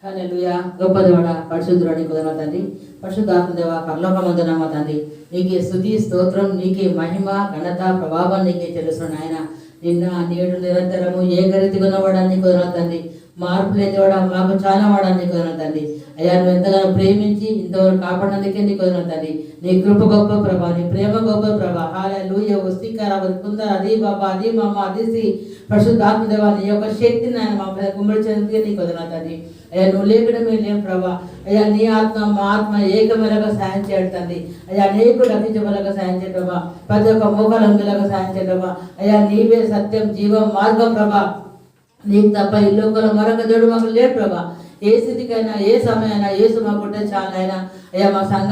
హల్లెలూయా. గొప్ప దేవుడ, పరిశుద్ధుడని కుదరవ తండ్రి, పరిశుద్ధాత్మ దేవ, పరలోకమందున తండ్రి, నీకే స్తుతి స్తోత్రం, నీకే మహిమ ఘనత ప్రభావం నీకే తెలుసు నాయన. నిన్న నేడు నిరంతరము ఏకరీతిగా ఉన్నవాడాన్ని కుదరవ తండ్రి, మార్పు లేనివాడా, మాకు చాలా వాడాన్ని కుదరవ తండ్రి. అయ్యా, నువ్వు ఎంతగానో ప్రేమించి ఇంతవరకు కాపాడినందుకే నీ కుదరవ తండ్రి. నీ కృప గొప్ప ప్రభా, నీ ప్రేమ గొప్ప ప్రభా. హల్లెలూయా. వస్తీకర కుందర అది బాబా అది మామ అదిసి పరిశుద్ధాత్మ దేవ, నీ యొక్క శక్తిని ఆయన మా కుమ్మడి చెందుకే నీ కుదరవ తండ్రి. అయ్యా, నువ్వు లేకడమే లేం ప్రభా. అయ్యా, నీ ఆత్మ మా ఆత్మ ఏకమేలగా సాయం చేయడుతుంది. అయ్యా, అనేకులు రక్షించబలగా సాయం చేయ ప్రభా. ప్రతి ఒక్క మోకాలు అంగేలాగా సాయం చేయ ప్రభా. అయ్యా, నీవే సత్యం జీవం మార్గం ప్రభా. నీకు తప్ప ఈ లోకంలో మరొక దేవుడు మాకు లేడు ప్రభా. ఏ స్థితికైనా ఏ సమయమైనా ఏసు మాకుంటే చాలు ఆయన. అయ్యా, మా సంఘ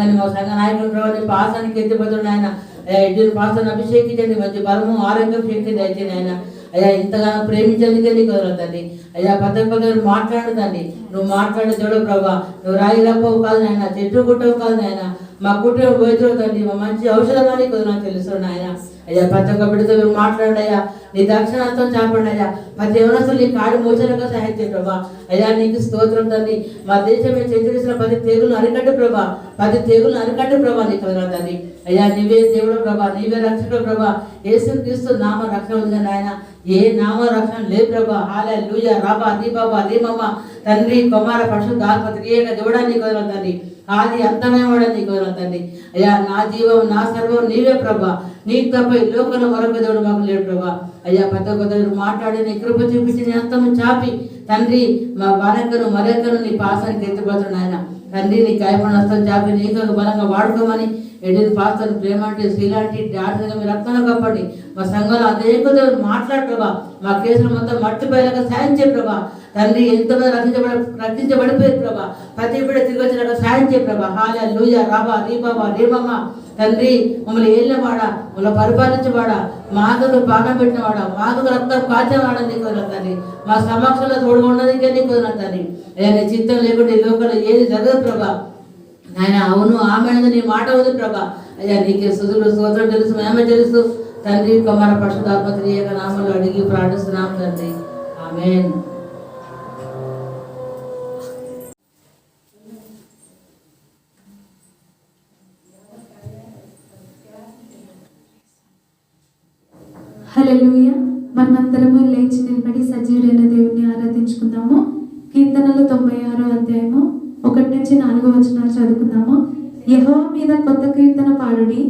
నాయకులు ప్రభావ, నీ పాసానికి ఎత్తిపోతుండే ఆయన. అయ్యా, ఇటు పాసాన్ని అభిషేకించండి, మంచి బలము ఆరోగ్యం శక్తి దయచేయండి ఆయన. అయ్యా, ఇంతగానో ప్రేమించేందుకే నీకు వదలతండి. అయ్యా, పదవి మాట్లాడుతండి. నువ్వు మాట్లాడే దేవుడు ప్రభా. నువ్వు రాయి రప్పవు కాదు నాయన, చెట్టు గుట్టవు కాదు నాయన. మా కుటుంబం పోయితుందండి, మా మంచి ఔషధంగానే కుదరని తెలుసు నాయన. అయ్యా, ప్రతి ఒక్క బిడ్డతో మీరు మాట్లాడండి అయ్యా. నీ దక్షిణార్థం చాపండి అయ్యా. మా దేవనస్తులు నీ కాడి మోచనగా సహాయం ప్రభా. అయ్యా, నీకు స్తోత్రం తండ్రి. మా దేశమే చెందిన 10 తెగులను అరికట్టు ప్రభా. 10 తెగులను అరికట్టు ప్రభా. నీకు వదలతండి. అయ్యా, నీవే దేవుడు ప్రభా, నీవే రక్షకుడు ప్రభా. యేసు క్రీస్తు నామ రక్షణ ఉంది నాయన. ఏ నామ రక్షణ లేదు ప్రభా. హల్లెలూయా. రాబా నీ బాబా నీ మమ్మ తండ్రి కుమార పరిశుద్ధాత్మ త్రియేక దేవుడా నీకు వదలతండి. ఆది అంతమేవాడా నీకు వదలతండి. అయ్యా, నా జీవం నా సర్వం నీవే ప్రభా. నీకు తప్ప ఈ లోకంలో మరొక దేవుడు మాకు లేడు ప్రభా. అయ్యా, పెద్ద కొద్దిగా మాట్లాడి నీ కృప చూపించి నీ హస్తము చాపి తండ్రి మా మరొకను నీ పాసానికి ఎత్తిపోతున్నాడు ఆయన. తండ్రి, నీ కాయపడిన హస్తం చాపి నీకు బలంగా వాడుకోమని ఎడిని పాస్తలు ప్రేమంటే శ్రీలాంటి డాక్టర్గా మీ రక్తంలో కప్పండి. మా సంఘంలో అదే కొద్దిగా మాట్లాడు ప్రభా. మా కేసులు మొత్తం మట్టిపోయేలాగా సాయం చేయ ప్రభా. తండ్రి, ఎంతమంది రక్షించబడిపోయారు ప్రభా. ప్రతి బిడ్డ తిరిగి వచ్చినాక సాయం చేయ ప్రభా. హల్లెలూయా. రాబా రీ బాబా రేమమ్మ తండ్రి, మమ్మల్ని ఏళ్ళవాడా, మమ్మల్ని పరిపాలించవాడా, మాకు పాఠం పెట్టినవాడా, మాకు రక్తం కాచేవాడా నీకు తండ్రి. మా సమక్షంలో తోడుగా ఉన్నదికే నీకు తండ్రి. అయ్యా, నీ చిత్తం లేకుండా ఈ లోకంలో ఏది జరగదు ప్రభా. ఆయన అవును ఆమె నీ మాట ఉంది ప్రభా. అయ్యా, నీకే సుధులు స్తోత్రం తెలుసు, మేమే తెలుసు తండ్రి. కుమార పరిశుద్ధాత్మ త్రియేక నామంలో అడిగి ప్రార్థిస్తున్నాం తండ్రి. ఆమేన్. హల్లెలూయా. మనమందరము లేచి నిలబడి సజీవుడైన దేవుని ఆరాధించుకుందాము. కీర్తనలు 96వ అధ్యాయము 1 నుంచి 4 వచనాలు చదువుకుందాము. యెహోవా మీద కొత్త కీర్తన పాడుడి,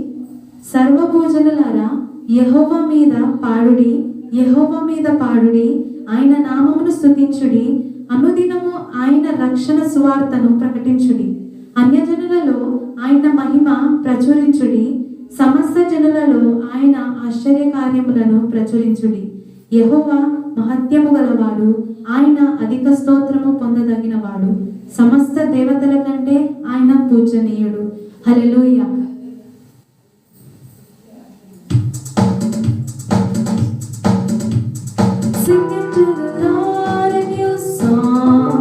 సర్వభూజనులారా యెహోవా మీద పాడుడి, యెహోవా మీద పాడుడి, ఆయన నామమును స్తుతించుడి, అనుదినము ఆయన రక్షణ సువార్తను ప్రకటించుడి, అన్యజనులలో ఆయన మహిమ ప్రచురించుడి, సమస్త జనులలో ఆయన ఆశ్చర్య కార్యములను ప్రచురించుడి. యెహోవా మహత్యము గలవాడు, ఆయన అధిక స్తోత్రము పొందదగినవాడు, సమస్త దేవతల కంటే ఆయన పూజనీయుడు. హల్లెలూయా. Sing it to the Lord a new song,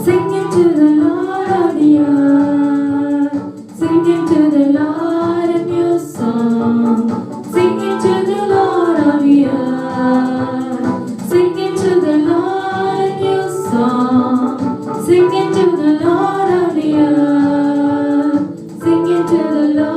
sing it to the Lord of the earth, sing it to the Lord a new song, sing it to the Lord of the earth, sing it to the Lord a new song, sing it to the Lord of the earth, sing it to the Lord.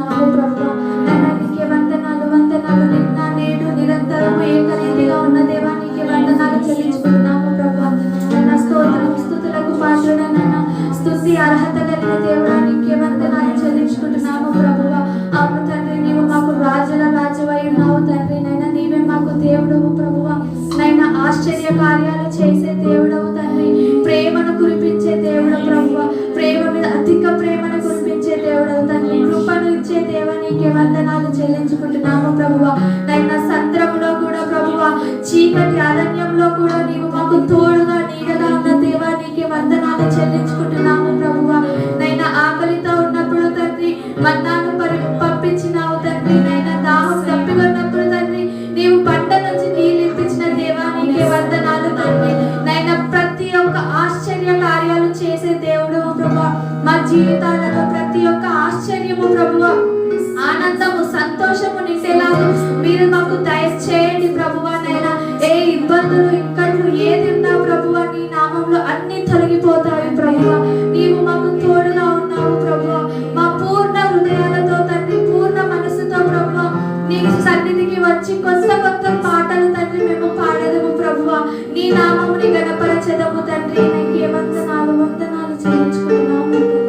చెల్లించుకుంటున్నాము ప్రభువా. నైనా నీకే వందనాలు వందనాలు. నిన్న నేడు నిరంతరము ఏకరీతిగా ఉన్న దేవా నీకే వందనాలు చెల్లించుకుంటున్నాము ప్రభువా. నైనా స్తోత్రం స్తుతులకు పాత్రుడనైన స్తుతి అర్హత కలిగిన దేవుడా నీకే వందనాలు చెల్లించుకుంటున్నాము ప్రభువా. అవును తండ్రి, నీవు మాకు రాజుల రాజువై ఉన్నావు తండ్రి. నైనా నీవే మాకు దేవుడవు ప్రభువా. నైనా ఆశ్చర్య కార్యాలు చేసే దేవుడవు తండ్రి. ప్రేమను కురిపించే దేవుడు ప్రభువా. ప్రేమ మీద అధిక ప్రేమను కురిపించే దేవుడవు తండ్రి. కృపను ఇచ్చే దేవా నీకే వందనాలు చెల్లించుకుంటున్నాము ప్రభువా. నైనా సంద్రములో కూడా ప్రభువా, చీకటి అరణ్యంలో కూడా నీవు మాకు తోడుగా నీడగా ఉన్న దేవా నీకే వందనాలు చెల్లించుకుంటున్నాము ప్రభువా. నైనా ఆకలితో ఉన్నప్పుడు తండ్రి మన్నాను పంపించినావు తండ్రి. నైనా దాహం తప్పికొన్నప్పుడు తండ్రి నీవు పంట నుంచి నీళ్ళు ఇప్పించిన దేవా నీకే వందనాలు తండ్రి. నైనా ప్రతి ఒక్క ఆశ్చర్య కార్యాలు చేసే దేవుడు ప్రభువా. మా జీవితాలలో ప్రతి ఒక్క ఆశ్చర్యము ప్రభువా, ఆనందము సంతోషము నిండేలాగా మీరు మాకు దయచేయండి ప్రభువా. నైనా ఏ ఇబ్బందులు ఇక్కట్లు ఏది ఉన్నా ప్రభువా నీ నామంలో అన్ని తొలగిపోతాయి ప్రభువా. నీవు మాకు తోడుగా ఉన్నావు ప్రభువా. మా పూర్ణ హృదయాలతో తండ్రి, పూర్ణ మనసుతో ప్రభువా నీ సన్నిధికి వచ్చి కొత్త కొత్త పాటలు తండ్రి మేము పాడదము ప్రభువా. నీ నామముని గణపరచెదము తండ్రి. నీకే వందనాలు వందనాలు చెల్లించుకున్నాము దేవా.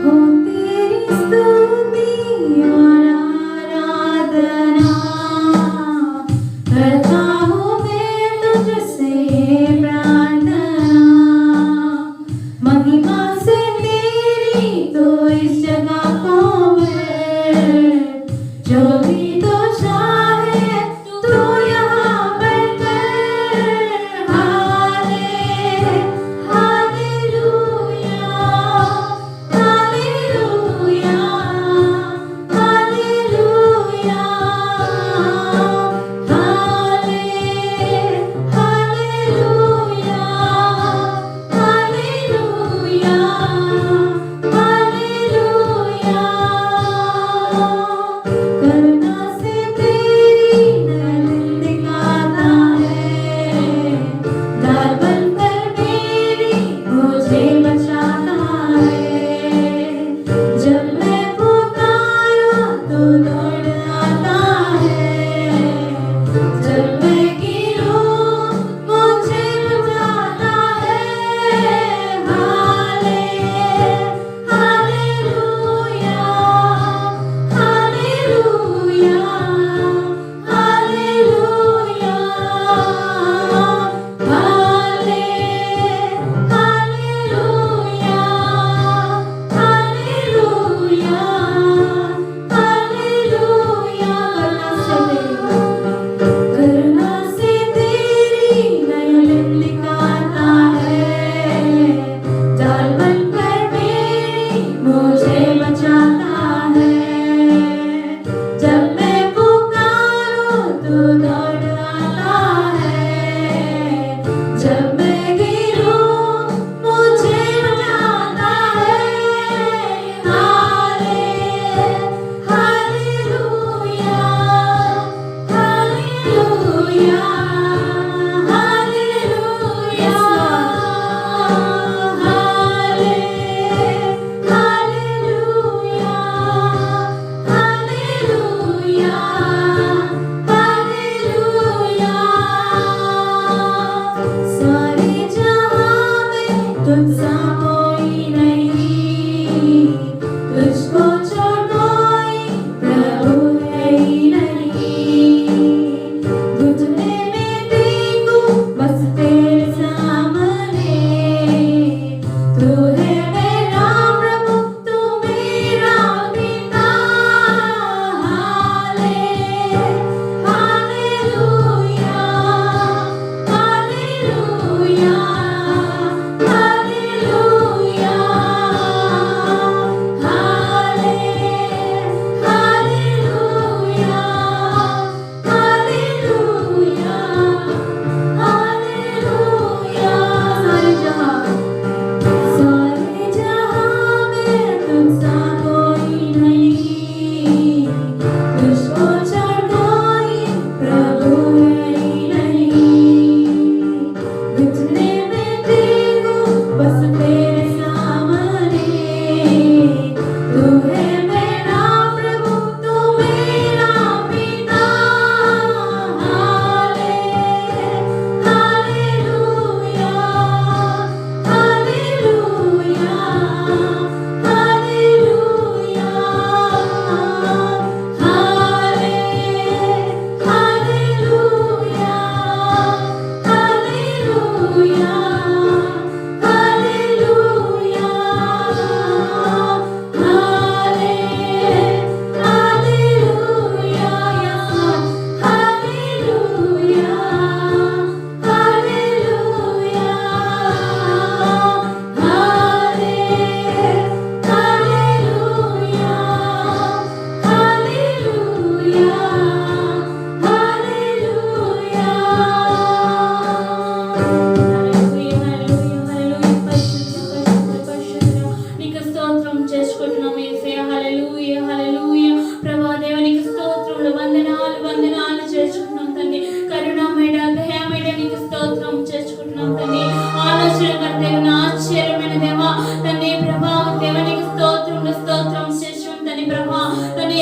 ఓ तेरी स्तुति और आराधना करता हूँ मैं तुझसे प्रार्थना। महिमा से तेरी तो इस जगह को मैं, जो भी तो चाहे तू यहाँ पर कर। हाले हालेलुया हालेलुया हालेलुया हाले हालेलुया हालेलुया हालेलुया। करुणा से तेरी नयन दिखाता है, दाल बनकर मेरी मुझे बचाता है। जब मैं पुकारा तो दौड़ आता है, जब मैं गिरूं मुझे बचाता है। हाले हालेलुया हालेलुया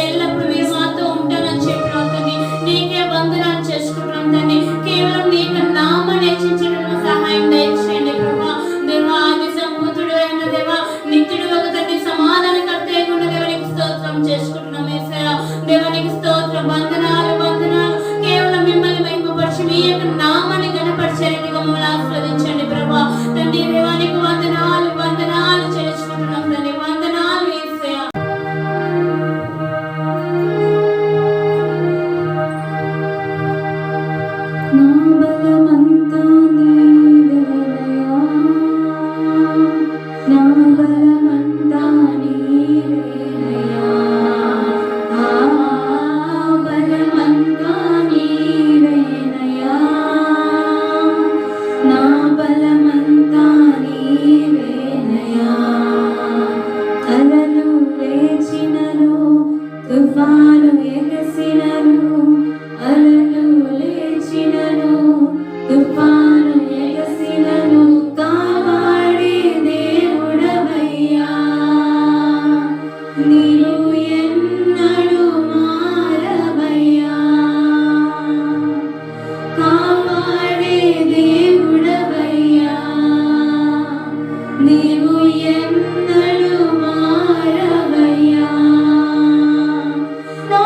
ఎల్లప్పుడు మీరు మాతో ఉంటానని చెప్పినావు తండ్రి. నీకే వందనాలు చేసుకుంటున్నాం తండ్రి. కేవలం నీకు నామాన్ని హెచ్చించడంలో సహాయం దయచేయండి ప్రభా. దేవా ఆది సంభూతుడు అయిన దేవా, నిత్యుడు ఒక తండ్రి, సమాధానకర్త అయిన దేవునికి స్తోత్రం చేసుకుంటున్నాం యేసయ్యా. దేవునికి స్తోత్రం, వందనాలు వందనాలు. కేవలం మిమ్మల్ని మహిమపరిచి మీ యొక్క నామాన్ని ఘనపరిచేందుకు మమ్మల్ని ఆస్వాదించండి ప్రభా. తండ్రి దేవానికి వందనాలు వందనాలు చేసుకుంటున్నాం తండ్రి. వందనాలు యేసయ్యా. నా బలమంతా నీవేనయ్యా, నా బలమంతా నీవేనయ్యా, ఆ బలమంతా నీవేనయ్యా, నా బలమంతా నీవేనయ్యా. అలలు లేచినను, తుఫాను ఎగసినను, అలలు లేచినను, తుఫాను ఎగసినను, కాపాడే దేవుడవయ్యా. నీవు ఎన్నడూ మారవయ్యా, కాపాడే దేవుడవయ్యా. నీవు ఎన్నడూ మారవయ్యా. నా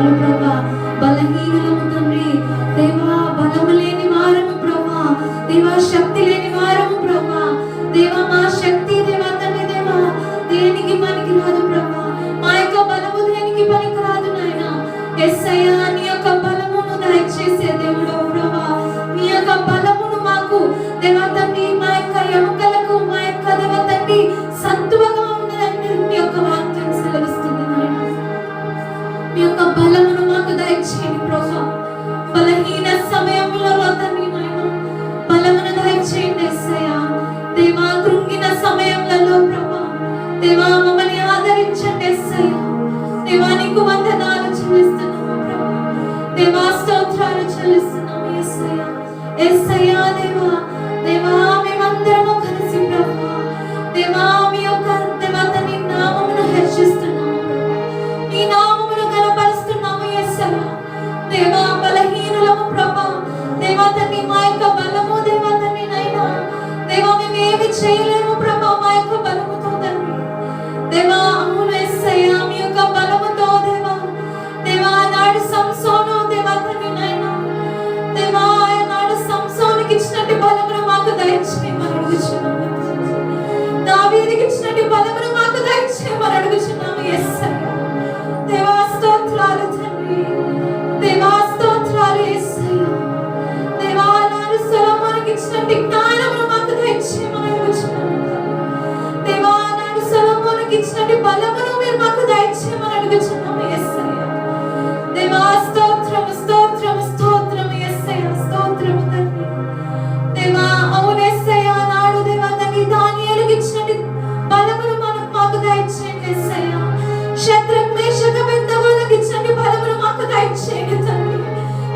స్తోత్రాలు ప్రభా. బలహీనము తండ్రి దేవా, బలము లేని వారము ప్రభా, దేవా శక్తి లేని వారము ప్రభా, దేవా మా శక్తి దేవా తండ్రి దేవా దేనికి పనికి రాదు ప్రభా, మా యొక్క బలము దేనికి పనికి రాదు నాయన. యేసయ్యా నీ యొక్క బలమును దయచేసే దేవుడు ప్రభా, నీ యొక్క బలమును మాకు దేవా తండ్రి మా యొక్క ఎముకలకు మా యొక్క దేవా తండ్రి సత్తువగా ఉన్నదండి మీ యొక్క వాక్యం సెలవిస్తుంది నాయన. మీ యొక్క బలమును మాకు దయచేయండి ప్రభా. బలహీన సమయంలో తండ్రి నాయన బలమును దయచేయండి యేసయ్యా. దేవా కృంగిన సమయంలో ప్రభా దేవా మమ్మల్ని ఆదరించండి యేసయ్యా. దేవా నీకు వందనాలు చెల్లిస్తున్నాము ప్రభా, దేవా స్తోత్రాలు చెల్లిస్తున్నాము యేసయ్యా. యేసయ్యా దేవా దేవా మేమందరము కలిసి ప్రభా దేవా మీ యొక్క దేవా తండ్రి నామమును హెచ్చిస్తున్నాము ప్రభా, నీ నామమును కనపరుస్తున్నాము యేసయ్యా. దేవా బలహీనులము ప్రభా, దేవా తండ్రి మా యొక్క బలము దేవా తండ్రి నైనా దేవా మేమేమి చేయలేము ప్రభా మా యొక్క బలముతో తండ్రి. దేవా అవును యేసయ్యా మీ యొక్క బలముతో దేవా దేవా నాడు సంసోను దేవా తండ్రి నైనా దేవా నాడు సంసోనుకి ఇచ్చినట్టు బలమును మాకు దయచేయమని అడుగుచున్నాము. దావీదుకి ఇచ్చినట్టు బలమును మాకు దయచేయమని అడుగుచున్నాము యేసయ్యా. దేవా స్తోత్రాలు తండ్రి, దేవా స్తోత్రాలు యేసయ్యా. దేవా నాడు సొలొమోనుకి ఇచ్చినట్టు జ్ఞానమును మాకు దయచేయమని అడుగుచున్నాము. దేవా నాడు సొలొమోనుకి ఇచ్చినట్టు బలమును మీరు మాకు దయచేయమని అడుగుచున్నాము యేసయ్యా. దేవా స్తోత్రము స్తోత్రము స్తోత్రము యేసయ్యా, స్తోత్రము తండ్రి. దేవా అవును యేసయ్యా నాడు దేవా తండ్రి దానియేలుకి ఇచ్చినట్టు బలమును మాకు దయచేయండి యేసయ్యా. శద్రక్ మేషక్ అబేద్నెగోలకు ఇచ్చినట్టు బలమును మాకు దయచేయండి తండ్రి.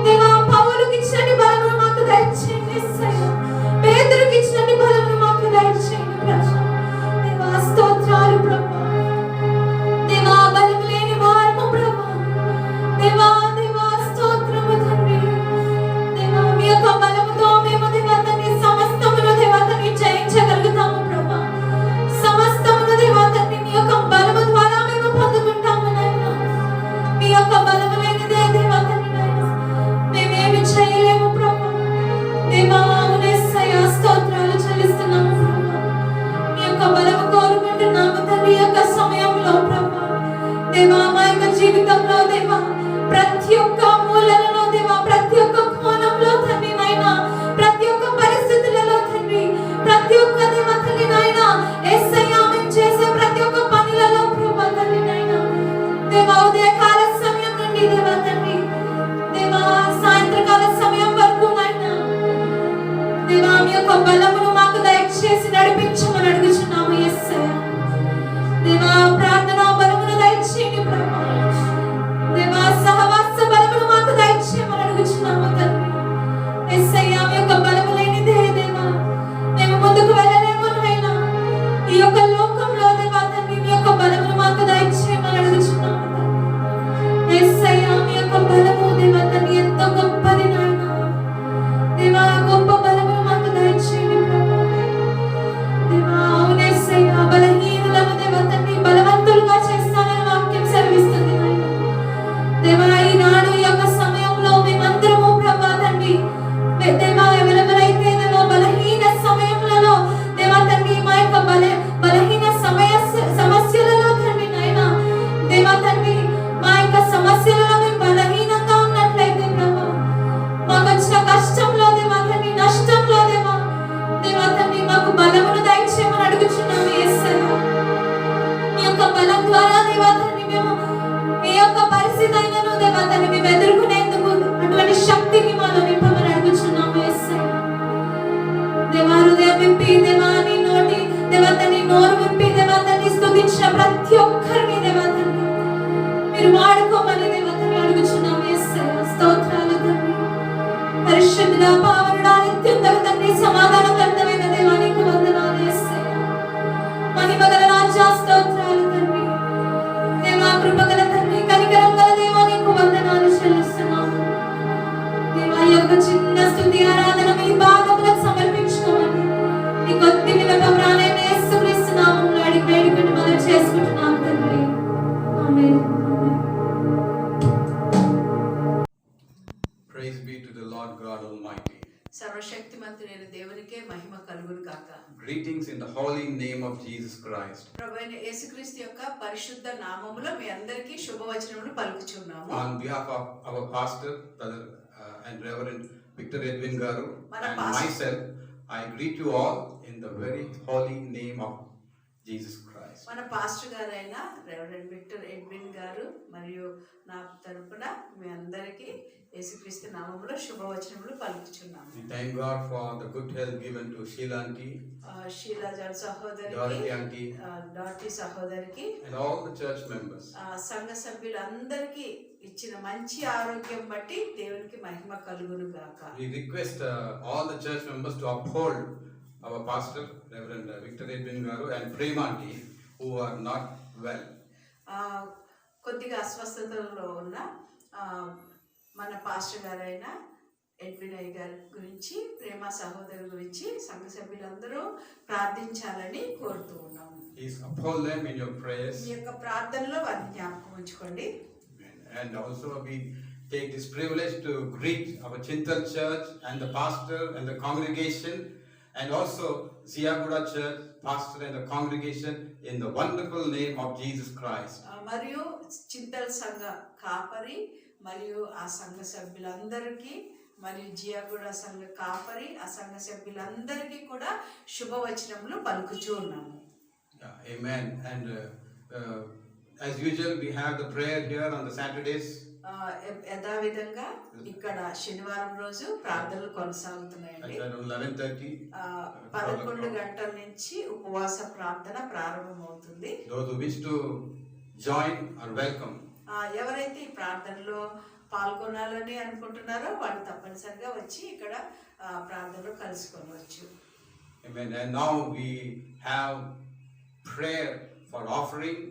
దేవా పౌలుకి ఇచ్చినట్టు బలమును మాకు దయచేయండి యేసయ్యా. పేతురుకి ఇచ్చినట్టు బలమును మాకు దయచేయండి ప్రభా. దేవా స్తోత్రాలు ప్రభా. దేవా బలము లేని వారము ప్రభా, దేవా దేవా స్తోత్రము తండ్రి. దేవా మీ యొక్క బలముతో మేము దేవా తండ్రి సమస్తమును దేవా తండ్రి జయించగలుగుతాము ప్రభా. సమస్తమును దేవా తండ్రి మీ యొక్క బలము ద్వారా మేము పొందుకుంటాము నాయనా. మీ యొక్క బలము లేనిదే దేవా తండ్రి నాయనా మేమేమి చేయలేము ప్రభా. దేవా అవును యేసయ్యా స్తోత్రాలు చెల్లిస్తున్నాము ప్రభా. మీ యొక్క బలము కోరుకుంటున్నాము తండ్రి ఈ యొక్క సమయంలో ప్రభా. దేవా మా యొక్క జీవితంలో దేవా ప్రతి ఒక్క మూలలో దేవా ప్రతి ఒక్క కోణంలో తండ్రి నాయనా ప్రతి ఒక్క పరిస్థితులలో తండ్రి ప్రతి ఒక్క దేవా తండ్రి నాయనా యేసయ్యా మేము చేసే ప్రతి ఒక్క పనులలో ప్రభా తండ్రి నాయనా దేవా ఉదయకాల సమయం నుండి దేవా తండ్రి దేవా సాయంత్రకాల సమయం వరకు నాయనా దేవా మీ యొక్క బలమును మాకు దయచేసి నడిపించమని అడుగుచున్నాము యేసయ్యా. దేవా ప్రార్థనా బలమును దయచేయండి ప్రభా. దేవా సహవాస బలమును మాకు దయచేయమని అడుగుచున్నాము తండ్రి. యేసయ్యా మీ యొక్క బలము లేనిదే దేవా మేము ముందుకు వెళ్ళలేము నాయనా. ఈ యొక్క లోకంలో దేవా తండ్రి మీ యొక్క బలమును మాకు దయచేయమని అడుగుచున్నాము తండ్రి. యేసయ్యా మీ యొక్క బలము దేవా తండ్రి ఎంతో గొప్పది నాయనా. దేవా గొప్ప బలమును మాకు దయచేయండి ప్రభా. దేవా అవును యేసయ్యా బలహీనులను దేవా తండ్రి బలవంతులుగా చేస్తానని వాక్యం సెలవిస్తుంది నాయనా. దేవా ఈనాడు ఈ యొక్క సమయంలో మేమందరము ప్రభా తండ్రి దేవా ఎవరెవరైతే దేవా బలహీన సమయంలో దేవా తండ్రి మా యొక్క బలహీన సమస్యలలో తండ్రి నాయనా దేవా తండ్రి మా యొక్క సమస్యలలో మేము బలహీనంగా ఉన్నట్లయితే ప్రభా మాకు వచ్చిన కష్టంలో దేవా తండ్రి నష్టంలో దేవా దేవా తండ్రి మాకు బలమును దయచేయమని అడుగుచున్నాము యేసయ్యా. మీ యొక్క బలం ద్వారా దేవా తండ్రి మేము ఏ యొక్క పరిస్థితి అయినను దేవా తండ్రి మేము ఎదుర్కొనేందుకు అటువంటి శక్తిని మాలో నింపమని అడుగుచున్నాము యేసయ్యా. దేవా హృదయం విప్పి దేవా నీ నోటి దేవా తండ్రి నోరు విప్పి దేవా తండ్రి స్తుతించిన ప్రతి ఒక్కరిని దేవా తండ్రి మీరు వాడుకోమని దేవా తండ్రి అడుగుచున్నాము యేసయ్యా. స్తోత్రాలు తండ్రి. పరిశుద్ధుడా పావనుడా నిత్యుండగ తండ్రి సమాధానకర్తమైన దేవా నీకు వందనాలు యేసయ్యా. మహిమగల రాజా స్తోత్రాలు తండ్రి. దేవా కృపగల తండ్రి కనికరం గల దేవా నీకు వందనాలు చెల్లిస్తున్నాము. దేవా ఈ యొక్క చిన్న స్తుతి ఆరాధన మీ పాదములకు సమర్పించుకోమని నీ కొద్ది వినమ్రాలైన యేసుక్రీస్తు నామములో అడిగి వేడుకొని మనం చేసుకుంటున్నాం తండ్రి. ఆమేన్. Lord God Almighty. సర్వశక్తిమంతుడైన దేవునికే మహిమ కలుగును గాక. Greetings in the holy name of Jesus Christ. ప్రభువైన యేసుక్రీస్తు యొక్క పరిశుద్ధ నామములో మీ అందరికీ శుభవచనములు పలుకుచున్నాము. On behalf of our pastor, Brother and Reverend Victor Edwin Garu, and myself, I greet you all in the very holy name of Jesus Christ. మన pastor గారైన reverend Victor Edwin గారు మరియు నా తరపున మీ అందరికీ యేసుక్రీస్తు నామములో శుభవచనములు పలుకుచున్నాము. We thank God for the good health given to Sheila auntie, Sheila John సహోదరికి, Dorothy auntie, డార్టీ సహోదరికి, and all the church members. సంఘ సభ్యులందరికీ ఇచ్చిన మంచి ఆరోగ్యం బట్టి దేవునికి మహిమ కలుగును గాక. We request all the church members to uphold our pastor, Reverend Victor Edwin Garu, and Prema auntie, who are not well. కొద్దిగా అస్వస్థతలో ఉన్న మన పాస్టర్ గారైన ఎడ్విన్ అయ్య గారి గురించి, ప్రేమ సహోదరు గురించి సంఘ సభ్యులందరూ ప్రార్థించాలని కోరుతూ ఉన్నాము. Please uphold them in your prayers. ఈ యొక్క ప్రార్థనలో వారిని జ్ఞాపకం ఉంచుకోండి. And also we take this privilege to greet our Chintal Church and the pastor and the congregation, and also Ziyaguda Church pastor and the congregation in the wonderful name of Jesus Christ. మరియు చింతల్ సంఘ కాపరి మరియు ఆ సంఘ సభ్యులందరికీ, మరియు జియాగూడ సంఘ కాపరి ఆ సంఘ సభ్యులందరికీ కూడా శుభవచనములు పలుకుచూ ఉన్నాము. Amen. And as usual we have the prayer here on the Saturdays. యథావిధంగా ఇక్కడ శనివారం రోజు ప్రార్థనలు కొనసాగుతున్నాయండి. At 11:30. 11 గంటల నుంచి ఉపవాస ప్రార్థన ప్రారంభమవుతుంది. Those who wish to join are welcome. ఎవరైతే ఈ ప్రార్థనలో పాల్గొనాలని అనుకుంటున్నారో వాళ్ళు తప్పనిసరిగా వచ్చి ఇక్కడ ప్రార్థనలో కలుసుకోవచ్చు. Amen. And now we have prayer for offering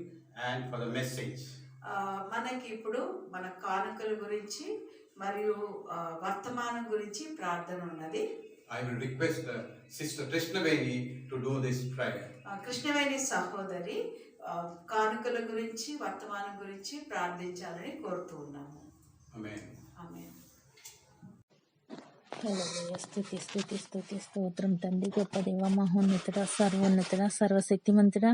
and for the message. మనకి ఇప్పుడు మన కానుకల గురించి మరియు వర్తమానం గురించి ప్రార్థన ఉన్నది. I will request Sister Krishnaveni to do this prayer. Krishnaveni సహోదరి కానుకల గురించి వర్తమానం గురించి ప్రార్థించాలని కోరుతూ ఉన్నాము. Amen. ఆమేన్. హల్లెలూయా. స్తుతి స్తుతి స్తుతి స్తోత్రం తండ్రి, గొప్ప దేవ, మహోన్నతుడ, సర్వోన్నతుడ, సర్వశక్తిమంతుడ,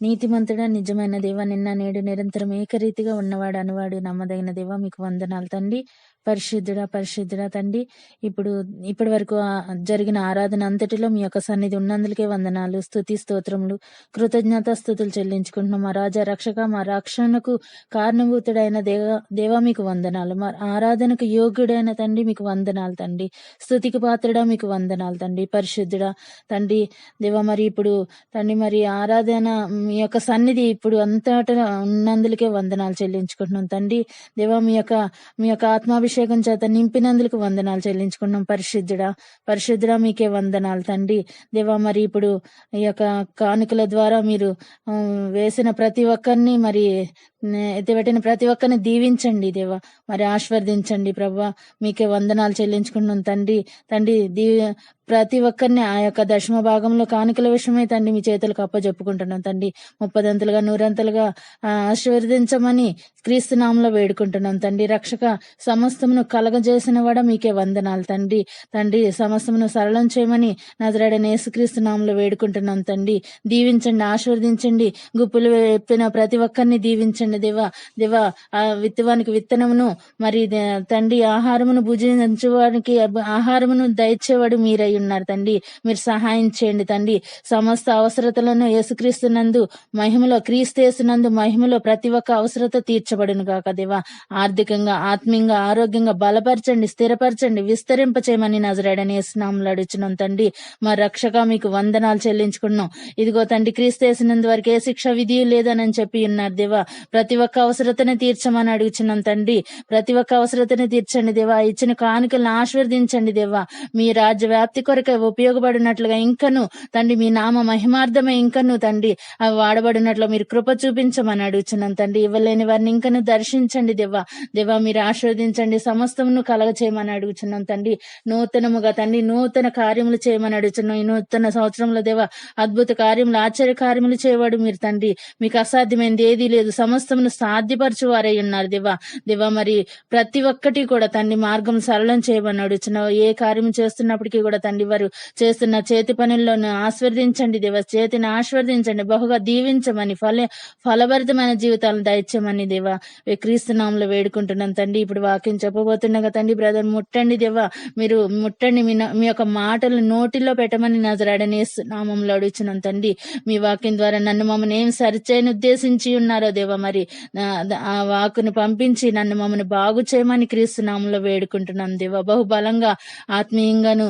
నీతిమంతుడ, నిజమైన దేవ, నిన్న నేడు నిరంతరం ఏకరీతిగా ఉన్నవాడు అనువాడు నమ్మదగిన దేవ, మీకు వందనాలు తండ్రి. పరిశుద్ధుడా పరిశుద్ధుడా తండ్రి, ఇప్పటి వరకు జరిగిన ఆరాధన అంతటిలో మీ యొక్క సన్నిధి ఉన్నందుకే వందనాలు, స్తుతి స్తోత్రములు, కృతజ్ఞత స్తుతులు చెల్లించుకుంటున్నాం. మా రాజా రక్షక, మా రక్షణకు కారణభూతుడైన దేవ మీకు వందనాలు. మా ఆరాధనకు యోగ్యుడైన తండ్రి మీకు వందనాలు తండ్రి. స్తుతికి పాత్రుడా మీకు వందనాలు తండ్రి. పరిశుద్ధుడా తండ్రి దేవ, మరి ఇప్పుడు తండ్రి మరి ఆరాధన మీ యొక్క సన్నిధి ఇప్పుడు అంతటా ఉన్నందుకే వందనాలు చెల్లించుకుంటున్నాం తండ్రి. దేవ మీ యొక్క ఆత్మాభిషేకం చేత నింపినందుకు వందనాలు చెల్లించుకున్నాం. పరిశుద్ధుడా మీకే వందనాలు తండ్రి. దేవా మరి ఇప్పుడు ఈ యొక్క కానుకల ద్వారా మీరు వేసిన ప్రతి ఒక్కరిని మరి ఎత్తిపెట్టిన ప్రతి ఒక్కరిని దీవించండి దేవా, మరి ఆశీర్వదించండి ప్రభా, మీకే వందనాలు చెల్లించుకున్నాం తండ్రి. ప్రతి ఒక్కరిని ఆ యొక్క దశమ భాగంలో కానుకల విషయమై తండ్రి మీ చేతులకు అప్పజెప్పుకుంటున్నాం తండ్రి. 30 100 ఆశీర్వదించమని క్రీస్తు నామములో వేడుకుంటున్నాం తండ్రి. రక్షక, సమస్తమును కలగజేసిన వాడ మీకే వందనాలు తండ్రి. సమస్తమును సరళం చేయమని నజరేయుడైన యేసుక్రీస్తు నామములో వేడుకుంటున్నాం తండ్రి. దీవించండి, ఆశీర్వదించండి, గుప్పులు ఎప్పిన ప్రతి ఒక్కరిని దీవించండి దేవా. ఆ విత్తవానికి విత్తనమును మరి తండ్రి ఆహారమును భుజించువానికి ఆహారమును దయచేవాడు మీరై ఉన్నారు తండ్రి. మీరు సహాయం చేయండి తండ్రి. సమస్త అవసరతలను యేసుక్రీస్తునందు మహిమలో, క్రీస్తేసునందు మహిమలో ప్రతి ఒక్క అవసరత తీర్చబడును గాక దేవా. ఆర్థికంగా, ఆత్మీయంగా, ఆరోగ్యంగా బలపరచండి, స్థిరపరచండి, విస్తరింప చేయమని నజరేయుడైన యేసు నామములో అడుగుచున్నాం తండ్రి. మా రక్షక మీకు వందనాలు చెల్లించుకున్నాం. ఇదిగో తండ్రి, క్రీస్తేసునందు వారికి ఏ శిక్ష విధి లేదని చెప్పి ఉన్నారు దేవా. ప్రతి ఒక్క అవసరతని తీర్చమని అడుగుచున్నాం తండ్రి. ప్రతి ఒక్క అవసరతని తీర్చండి దేవా. ఇచ్చిన కానుకలను ఆశీర్వదించండి దేవా. మీ రాజ్య వ్యాప్తి కొరకై ఉపయోగపడినట్లుగా ఇంకను తండ్రి మీ నామ మహిమార్థమే ఇంకను తండ్రి అవి వాడబడినట్లు మీరు కృప చూపించమని అడుగుచున్నాం తండ్రి. ఇవ్వలేని వారిని ఇంకను దర్శించండి దేవా మీరు ఆశీర్వదించండి, సమస్తమును కలగ చేయమని అడుగుచున్నాం తండ్రి. నూతనముగా తండ్రి నూతన కార్యములు చేయమని అడుగుచున్నాం. ఈ నూతన సంవత్సరంలో దేవా అద్భుత కార్యములు ఆశ్చర్య కార్యములు చేయవాడు మీరు తండ్రి. మీకు అసాధ్యమైనది ఏదీ లేదు, సమస్తమును సాధ్యపరచు వారై ఉన్నారు దేవా. మరి ప్రతి ఒక్కటి కూడా తండ్రి మార్గం సరళం చేయమని అడుగుచున్నావు. ఏ కార్యం చేస్తున్నప్పటికీ కూడా తండ్రి వారు చేస్తున్న చేతి పనుల్లోనూ ఆశీర్వదించండి దేవా, చేతిని ఆశీర్వదించండి, బహుగా దీవించమని ఫలభరితమైన జీవితాలను దయచేయమని దేవా క్రీస్తు నామములో వేడుకుంటున్నాం తండ్రి. ఇప్పుడు వాక్యం చెప్పబోతుండగా తండ్రి బ్రదర్ ముట్టండి దేవా, మీరు ముట్టండి, మీ యొక్క మాటలు నోటిలో పెట్టమని నజరేయుడైన యేసు నామములో అడుగుచున్నాం తండ్రి. మీ వాక్యం ద్వారా నన్ను మమ్మల్ని ఏం సరిచేయని ఉద్దేశించి ఉన్నారో దేవా, మరి ఆ వాక్కును పంపించి నన్ను మమ్మల్ని బాగు చేయమని క్రీస్తు నామములో వేడుకుంటున్నాం దేవా. బహుబలంగా ఆత్మీయంగాను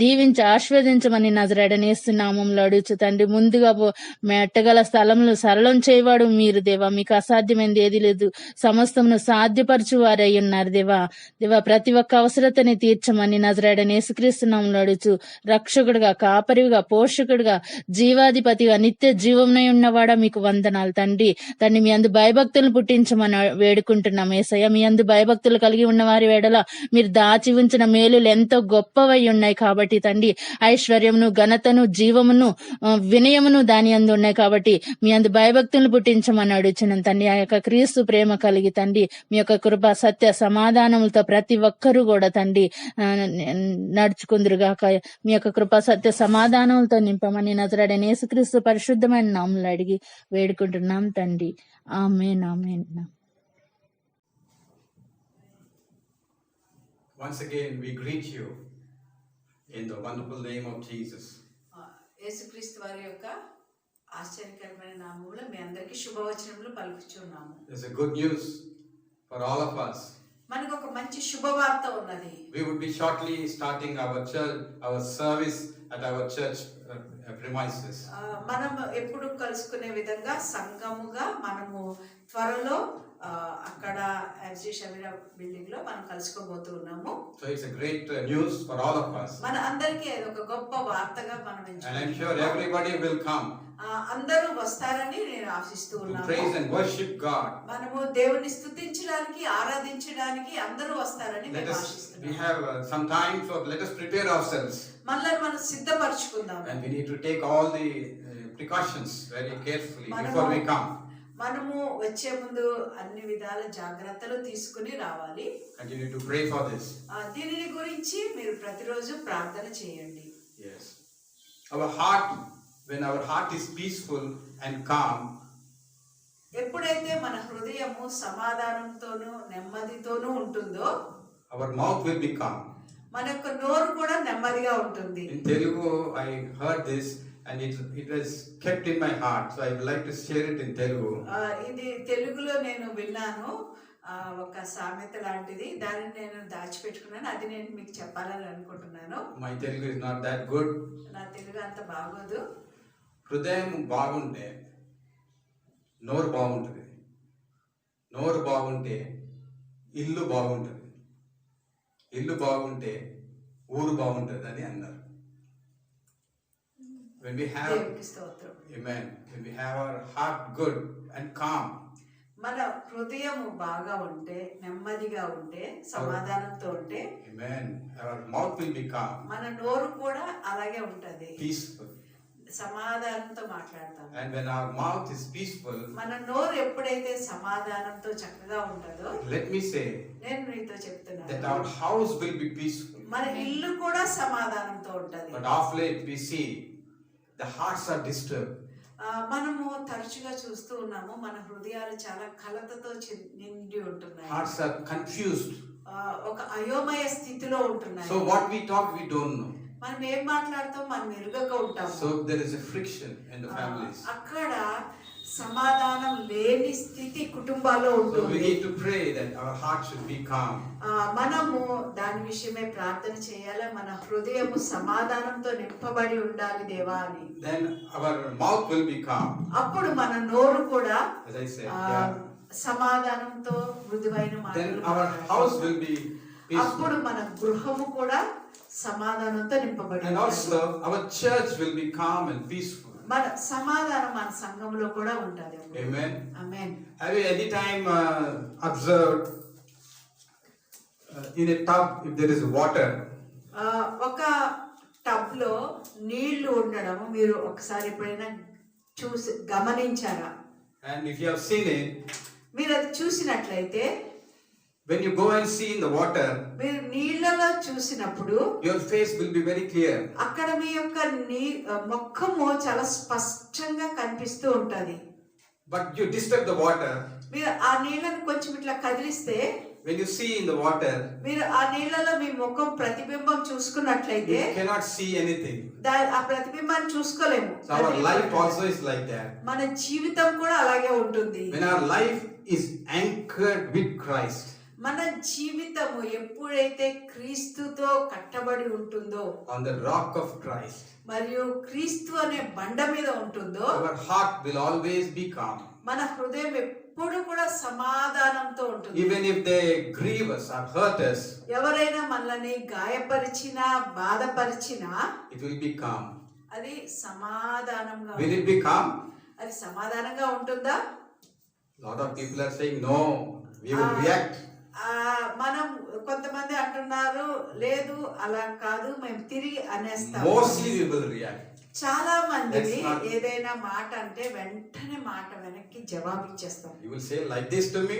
దీవించి ఆశీర్వదించమని నజరేయుడైన యేసు నామములో అడుగుచు తండ్రి. ముందుగా మెట్టగల స్థలములు సరళం చేయవాడు మీరు దేవా, మీకు అసాధ్యమైనది ఏది లేదు, సమస్తమును సాధ్యపరచు వారై ఉన్నారు దేవా. ప్రతి ఒక్క అవసరతని తీర్చమని నజరేయుడైన యేసుక్రీస్తు నామములో అడుగుచు రక్షకుడుగా, కాపరిగా, పోషకుడుగా, జీవాధిపతిగా, నిత్య జీవమునై ఉన్నవాడా మీకు వందనాలు తండ్రి. మీ అందు భయభక్తులను పుట్టించమని వేడుకుంటున్నాం యేసయ్య. మీ అందు భయభక్తులు కలిగి ఉన్న వారి వేడల మీరు దాచి ఉంచిన మేలులు ఎంతో గొప్పవై ఉన్నాయి కాబట్టి తండ్రి, ఐశ్వర్యమును, ఘనతను, జీవమును, వినయమును దాని అందు ఉన్నాయి కాబట్టి మీ అందు భయభక్తులను పుట్టించమని అడుగుచున్నాం తండ్రి. ఆ యొక్క క్రీస్తు ప్రేమ కలిగి తండ్రి మీ యొక్క కృప సత్య సమాధానములతో ప్రతి ఒక్కరూ కూడా తండ్రి నడుచుకుందురుగాక. మీ యొక్క కృప సత్య సమాధానములతో నింపమని నజరేయుడైన యేసుక్రీస్తు పరిశుద్ధమైన నామములో అడిగి వేడుకుంటున్నాం తండ్రి. ఆమేన్ ఆమేన్. Once again, we greet you in the wonderful name of Jesus. యేసుక్రీస్తు వారి యొక్క ఆశ్చర్యకరమైన నామములో మీ అందరికీ శుభవచనములు పలుకుచున్నాము. There's a good news for all of us. మనకు ఒక మంచి శుభవార్త ఉన్నది. We would be shortly starting our service at our church premises. మనం ఎప్పుడు కలుసుకునే విధంగా సంఘముగా మనము త్వరలో అక్కడ ఎఫ్జి షమీరా బిల్డింగ్ లో మనం కలుసుకోబోతూ ఉన్నాము. So it's a great news for all of us. మన అందరికీ ఒక గొప్ప వార్తగా మనం And I'm sure everybody will come. అందరూ వస్తారని నేను ఆశిస్తూ ఉన్నాను. To praise and worship God. మనము దేవుని స్తుతించడానికి, ఆరాధించడానికి అందరూ వస్తారని నేను ఆశిస్తున్నాను. We have some time, so let us prepare ourselves. మనల్ని మనం సిద్ధపరచుకుందాం. And we need to take all the precautions very carefully before we come. మనము వచ్చే ముందు అన్ని విధాల జాగ్రత్తలు తీసుకుని రావాలి. Continue to pray for this. దీనిని గురించి మీరు ప్రతిరోజు ప్రార్థన చేయండి. Yes. When our heart is peaceful and calm, ఎప్పుడైతే మన హృదయము సమాధానంతోనూ నెమ్మదితోనూ ఉంటుందో our mouth will be calm. మన యొక్క నోరు కూడా నెమ్మదిగా ఉంటుంది. In Telugu, I heard this and it was kept in my heart, so I would like to share it in Telugu. ఇది తెలుగులో నేను విన్నాను, ఒక సామెత లాంటిది, దానిని నేను దాచిపెట్టుకున్నాను, అది నేను మీకు చెప్పాలని అనుకుంటున్నాను. My Telugu is not that good. నా తెలుగు అంత బాగోదు. హృదయం బాగుంటే నోరు బాగుంటుంది, నోరు బాగుంటే ఇల్లు బాగుంటుంది, ఇల్లు బాగుంటే ఊరు బాగుంటుంది అని అన్నారు. When we have, amen, when we have our heart good and calm, మన హృదయం బాగా ఉంటే, నెమ్మదిగా ఉంటే, సమాధానంతో ఉంటే, amen, our mouth will be calm, మన నోరు కూడా అలాగే ఉంటది, peaceful, సమాధానంతో మాట్లాడతాం. and when our mouth is peaceful, మన నోరు ఎప్పుడైతే సమాధానంతో చక్కగా ఉంటుందో, let me say, నేను మీతో చెప్తున్నాను, that our house will be peaceful. మన ఇల్లు కూడా సమాధానంతో ఉంటది. But of late we see the hearts are disturbed. మనము తరచుగా చూస్తూ ఉన్నాము, మన హృదయాలు చాలా కలతతో నిండి ఉంటున్నాయి. Hearts are confused. ఒక అయోమయ స్థితిలో ఉంటున్నాయి. So what we talk we don't know. మనం ఏం మాట్లాడతాం మనం ఎరుగక ఉంటాం. So there is a friction in the families. అక్కడ సమాధానం లేని స్థితి కుటుంబాల్లో ఉంటుంది. So we need to pray that our heart should be calm. మనము దాని విషయమే ప్రార్థన చేయాలి, మన హృదయము సమాధానంతో నింపబడి ఉండాలి దేవా అని. Then our mouth will be calm. అప్పుడు మన నోరు కూడా as I said, సమాధానంతో మృదువైన మాటలు. Then our house will be Peaceful. అప్పుడు మన గృహము కూడా సమాధానంతో నింపబడి And ఉంటుంది. also our church will be calm and peaceful. మన సమాధానం మన సంఘంలో కూడా ఉంటుంది. Amen. Amen. Have you any time observed in a tub if there is water? ఒక టబ్ లో నీళ్లు ఉండడం మీరు ఒకసారి ఎప్పుడైనా చూసి గమనించారా? And if you have seen it, మీరు అది చూసినట్లయితే, when you go and see in the water, మీరు నీళ్ళలో చూసినప్పుడు your face will be very clear. అక్కడ మీ యొక్క ముఖము చాలా స్పష్టంగా కనిపిస్తూ ఉంటది. But you disturb the water, మీరు ఆ నీళ్ళను కొంచెం ఇట్లా కదిలిస్తే, when you see in the water, మీరు ఆ నీళ్ళలో మీ ముఖం ప్రతిబింబం చూసుకున్నట్లయితే you cannot see anything. ఆ ప్రతిబింబాన్ని చూసుకోలేము. So our life also is like that. మన జీవితం కూడా అలాగే ఉంటుంది. When our life is anchored with Christ, మన జీవితము ఎప్పుడైతే క్రీస్తుతో కట్టబడి ఉంటుందో, on the rock of Christ, మరియు క్రీస్తు అనే బండ మీద ఉంటుందో, our heart will always be calm. మన హృదయం ఎప్పుడు కూడా సమాధానంతో ఉంటుంది. Even if they grieve us or hurt us, ఎవరైనా మనల్ని గాయపరిచినా బాధపరిచినా it will be calm. అది సమాధానంగా Will it be calm? అది సమాధానంగా ఉంటుందా? Lot of people are saying no, we will react. మనం కొంతమంది అంటున్నారు, లేదు అలా కాదు, మేము తిరిగి అనేస్తాం. Mostly we will react. చాలా మందిని That's not- ఏదైనా మాట అంటే వెంటనే మాట వెనక్కి జవాబు ఇచ్చేస్తాం. You will say like this to me,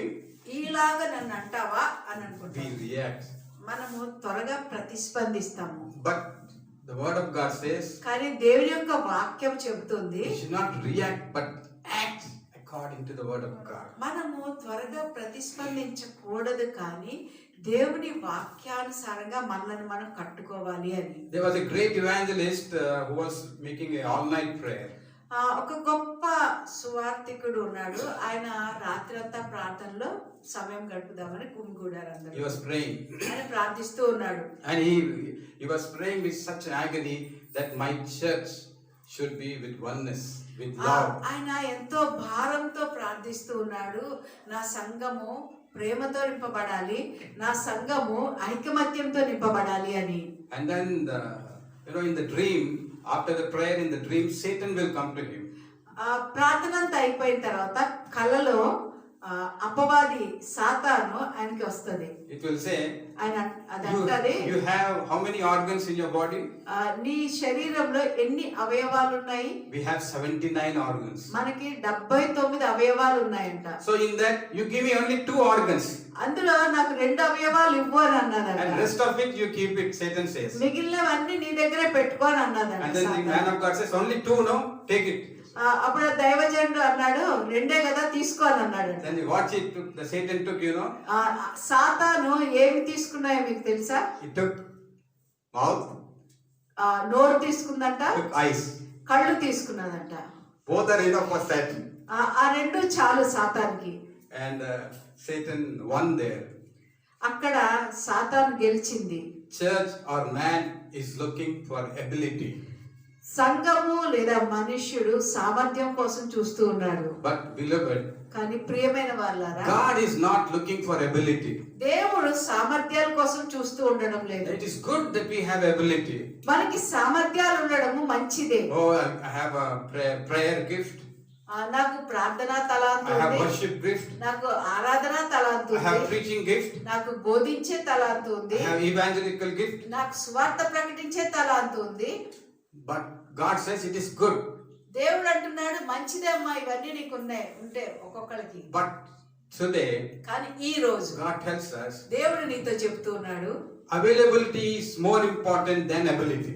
ఈలాగా నన్ను అంటావా అని we అనుకుంటాం. react. మనము త్వరగా ప్రతిస్పందిస్తాము. But the word of God says కానీ దేవుని యొక్క వాక్యం చెబుతుంది, we should not react but act according to the word of God. మనము త్వరగా ప్రతిస్పందించకూడదు, కానీ దేవుని వాక్యానుసారంగా మనల్ని మనం కట్టుకోవాలి అని. There was a great evangelist who was making a all-night prayer. ఒక గొప్ప సువార్థికుడు ఉన్నాడు. ఆయన రాత్రంతా ప్రార్థనలో సమయం గడుపుదామని గుమిగూడారు అందరూ. He was praying. ఆయన ప్రార్థిస్తూ ఉన్నాడు. And he was praying with such an agony that my church should be with oneness, with love. ఆయన ఎంతో భారంతో ప్రార్థిస్తూ ఉన్నాడు. నా సంఘము ప్రేమతో నింపబడాలి, నా సంఘము ఐకమత్యంతో నింపబడాలి అని. And then in the dream, after the prayer in the dream, Satan will come to him. ప్రార్థన అంతా అయిపోయిన తర్వాత కలలో అపవాది సాతాను ఆయనకి వస్తుంది. It will say, ఆయన అదంటది, you have how many organs in your body? నీ శరీరంలో ఎన్ని అవయవాలు ఉన్నాయి? We have 79 organs. మనకి 79 అవయవాలు ఉన్నాయంట. So in that you give me only 2 organs. అందులో నాకు 2 అవయవాలు ఇవ్వు అని అన్నదంట. And rest of it you keep it, Satan says. మిగిలినవన్నీ నీ దగ్గరే పెట్టుకోని అన్నదంట. And then the man of God says, only 2, no? Take it. అప్పుడు దైవజనుడు అన్నాడు, 2 కదా తీసుకోని అన్నాడు. Then what he took, the Satan took, సాతాను ఏమి తీసుకున్నాయో మీకు తెలుసా? he took mouth, నోరు తీసుకుందంట, took eyes. కళ్ళు తీసుకున్నదంట. Both are enough for Satan. ఆ 2 చాలు సాతానికి. And Satan won there. అక్కడ సాతాను గెలిచింది. Church or man is looking for ability. సంఘము లేదా మనుష్యుడు సామర్థ్యం కోసం చూస్తూ ఉన్నాడు. But beloved, కానీ ప్రియమైన వాళ్ళారా, God is not looking for ability. దేవుడు సామర్థ్యాల కోసం చూస్తూ ఉండడం లేదు. It is good that we have ability. మనకి సామర్థ్యాలు ఉండడము మంచిదే. Oh, I have a prayer gift. నాకు ప్రార్థనా తలాంతు I have ఉంది, worship gift. నాకు ఆరాధనా తలాంతు I have ఉంది, preaching gift. నాకు బోధించే తలాంతు I ఉంది, have evangelical gift. నాకు స్వార్థ ప్రకటించే తలాంతు ఉంది. But God says it is good. దేవుడు అంటున్నాడు, మంచిదే అమ్మా, ఇవన్నీ నీకు ఉంటే ఒక్కొక్కరికి. But today, కానీ ఈ రోజు God tells us దేవుడు నీతో చెప్తూ ఉన్నాడు, availability is more important than ability.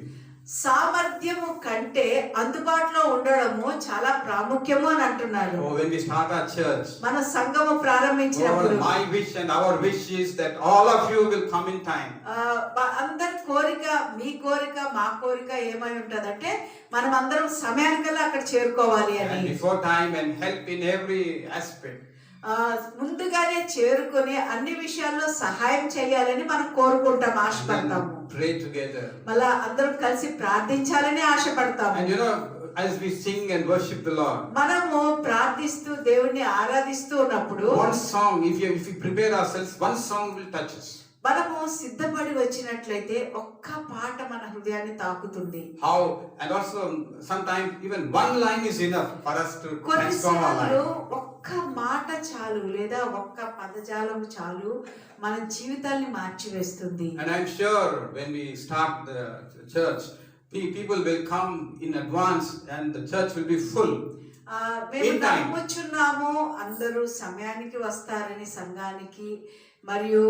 సామర్థ్యము కంటే అందుబాటులో ఉండడము చాలా ప్రాముఖ్యము అని అంటున్నాడు. Oh, when we start our church, మన సంఘము ప్రారంభించినప్పుడు my wish and our wish is that all of you will come in time. అందరి కోరిక, మీ కోరిక, మా కోరిక ఏమై ఉంటదంటే మనం అందరం సమయానికల్లా అక్కడ చేరుకోవాలి అని. And before time and help in every aspect. ముందుగానే చేరుకొని అన్ని విషయాల్లో సహాయం చేయాలని మనం కోరుకుంటాం, ఆశపడతాము. Pray together. మళ్ళా అందరం కలిసి ప్రార్థించాలని ఆశపడతాము. And as we sing and worship the Lord, మనము ప్రార్థిస్తూ దేవుణ్ణి ఆరాధిస్తూ ఉన్నప్పుడు one song, if we prepare ourselves, one song will touch us. మనము సిద్ధపడి వచ్చినట్లయితే ఒక్క పాట మన హృదయాన్ని తాకుతుంది. How, and also sometimes even one line is enough for us to transform our కొన్నిసార్లు life. ఒక్క మాట చాలు లేదా ఒక్క పదజాలం చాలు మన జీవితాన్ని మార్చివేస్తుంది. And I'm sure when we start the church, people will come in advance and the church will be full. మేము In time. నమ్ముచున్నాము అందరూ సమయానికి వస్తారని సంఘానికి, మరియు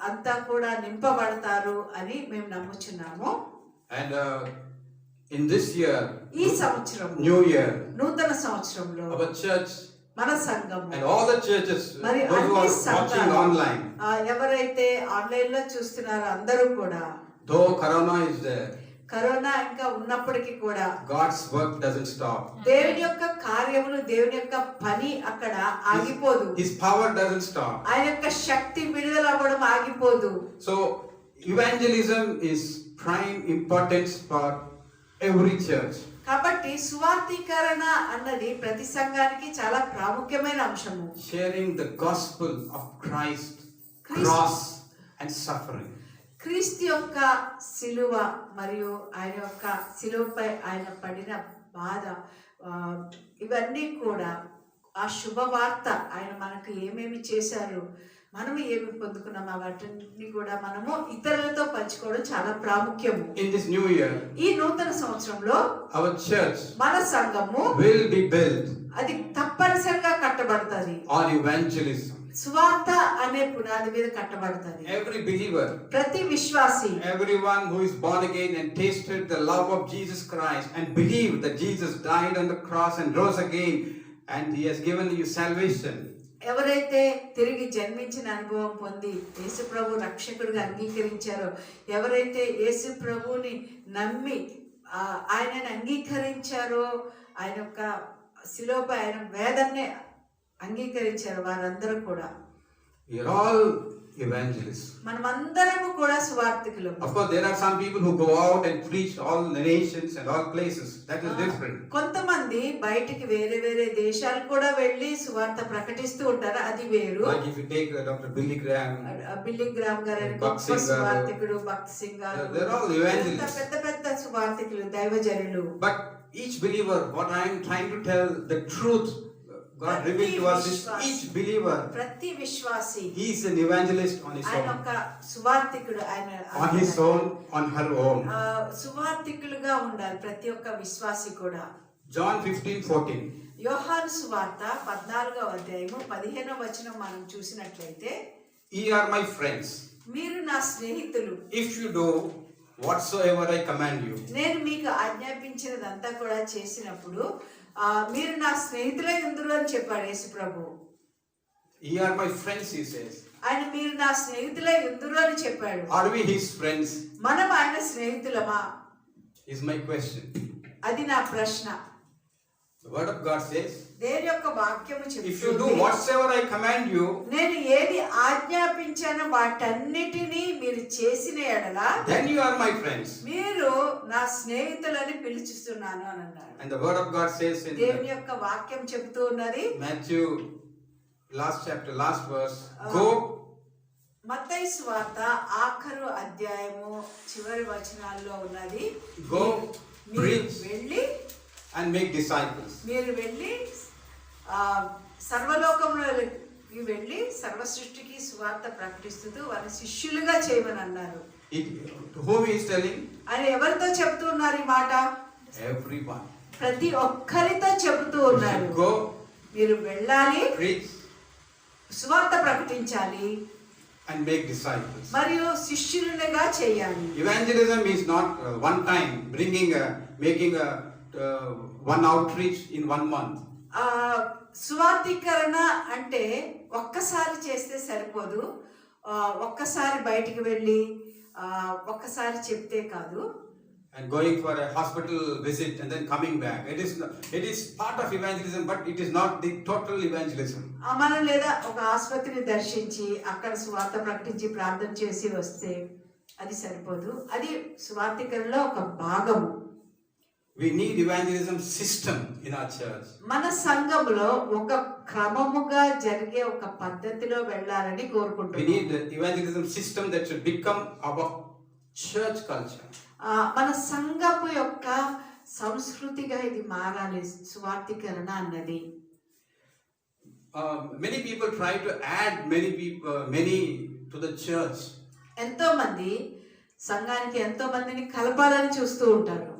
అంతా కూడా నింపబడతారు అని మేము నమ్ముచున్నాము. And in this year, ఈ సంవత్సరం New Year, నూతన సంవత్సరంలో our church మన సంఘము and all the churches, మరి those who అన్ని are watching సంఘాలు online, ఎవరైతే ఆన్లైన్ లో చూస్తున్నారో అందరూ కూడా, though Corona is there, corona ఇంకా ఉన్నప్పటికీ కూడా God's work doesn't stop. దేవుని యొక్క కార్యములు, దేవుని యొక్క పని అక్కడ ఆగిపోదు. His power doesn't stop. ఆయన యొక్క శక్తి విడుదల అవ్వడం ఆగిపోదు. So evangelism is prime importance for every church. కాబట్టి సువార్తీకరణ అన్నది ప్రతి సంఘానికి చాలా ప్రాముఖ్యమైన అంశము. Sharing the gospel of Christ, cross and suffering. క్రీస్తు యొక్క శిలువ మరియు ఆయన యొక్క శిలువపై ఆయన పడిన బాధ, ఇవన్నీ కూడా ఆ శుభవార్త, ఆయన మనకు ఏమేమి చేశారు, మనము ఏమి పొందుకున్నాము, వాటిని కూడా మనము ఇతరులతో పంచుకోవడం చాలా ప్రాముఖ్యము. In this new year, ఈ నూతన సంవత్సరంలో our church మన సంఘము will be built అది తప్పనిసరిగా కట్టబడుతుంది. on evangelism. సువార్త అనే పునాది మీద కట్టబడుతుంది. Every believer, ప్రతి విశ్వాసి, everyone who is born again and tasted the love of Jesus Christ and believed that Jesus died on the cross and rose again and he has given you salvation. ఎవరైతే తిరిగి జన్మించిన అనుభవం పొంది యేసు ప్రభు రక్షకుడిగా అంగీకరించారో, ఎవరైతే యేసు ప్రభుని నమ్మి ఆయనని అంగీకరించారో, ఆయన యొక్క శిలువపై ఆయన వేదన్నే అంగీకరించారు, వారందరూ కూడా We are all evangelists. మనమందరము కూడా సువార్తికులు. Of course, there are some people who go out and preach all the nations and all places. That is different. కొంతమంది బయటికి వేరే వేరే దేశాలు కూడా వెళ్ళి సువార్త ప్రకటిస్తూ ఉంటారు, అది వేరు. Like if you take Dr. Billy Graham, Billy Graham గారు అని భక్త్ గొప్ప సింగ్ గారు, సువార్తికుడు, భక్త్ సింగ్ గారు, they're all evangelists. పెద్ద పెద్ద సువార్తికులు, దైవజనులు. But each believer, what I am trying to tell, the truth God revealed to us is each believer, ప్రతి విశ్వాసి, he is an evangelist on his ఆయన own. ఒక సువార్తికుడు, ఆయన On his own, on her own. సువార్తికులుగా ఉండాలి ప్రతి ఒక్క విశ్వాసి కూడా. John 15:14. యోహాను సువార్త 14వ అధ్యాయము 15వ వచనం మనం చూసినట్లయితే, Ye are my friends, మీరు నా స్నేహితులు, if you do whatsoever I command you. నేను మీకు ఆజ్ఞాపించినదంతా కూడా చేసినప్పుడు మీరు నా స్నేహితులై ఉందురు అని చెప్పాడు యేసు ప్రభు. Ye are my friends, he says. ఆయన మీరు నా స్నేహితులై ఉందురు అని చెప్పాడు. Are we his friends? మనం ఆయన స్నేహితులమా Is my question. అది నా ప్రశ్న. The word of God says, దేవుని యొక్క వాక్యము if you do చెప్తుంది, whatsoever I command you, నేను ఏది ఆజ్ఞాపించానో వాటన్నిటినీ మీరు చేసిన ఎడల then you are my friends. మీరు నా స్నేహితులని పిలుచుస్తున్నాను అని అన్నాడు. And the word of God says in దేవుని యొక్క వాక్యం చెబుతూ ఉన్నది, Matthew last chapter, last verse, go. మత్తయి సువార్త ఆఖరు అధ్యాయము చివరి వచనాల్లో ఉన్నది, Go, మీరు preach. వెళ్ళి And make disciples. మీరు వెళ్ళి సర్వలోకంలోకి వెళ్ళి సర్వ సృష్టికి సువార్త ప్రకటిస్తూ వారిని శిష్యులుగా చేయమని అన్నారు. To whom he is telling? ఆయన ఎవరితో చెబుతూ ఉన్నారు ఈ మాట? Everyone. ప్రతి ఒక్కరితో చెబుతూ You ఉన్నారు. should go, మీరు వెళ్ళాలి, preach, సువార్త ప్రకటించాలి, and make disciples. మరియు శిష్యులుగా చేయాలి. Evangelism is not one time making a one outreach in 1 month. సువార్తీకరణ అంటే ఒక్కసారి చేస్తే సరిపోదు, ఒక్కసారి బయటికి వెళ్ళి ఒక్కసారి చెప్తే కాదు. And going for a hospital visit and then coming back. It is part of evangelism, but it is not the total evangelism. మనం లేదా ఒక ఆసుపత్రిని దర్శించి అక్కడ సువార్త ప్రకటించి ప్రార్థన చేసి వస్తే అది సరిపోదు, అది సువార్తీకరణలో ఒక భాగము. We need evangelism system in our church. మన సంఘంలో ఒక క్రమముగా జరిగే ఒక పద్ధతిలో వెళ్ళాలని We కోరుకుంటున్నాం. need the evangelism system that should become our church culture. మన సంఘపు యొక్క సంస్కృతిగా ఇది మారాలి సువార్థీకరణ అన్నది. Many people try to add many to the church. ఎంతో మంది సంఘానికి ఎంతో మందిని కలపాలని చూస్తూ ఉంటారు.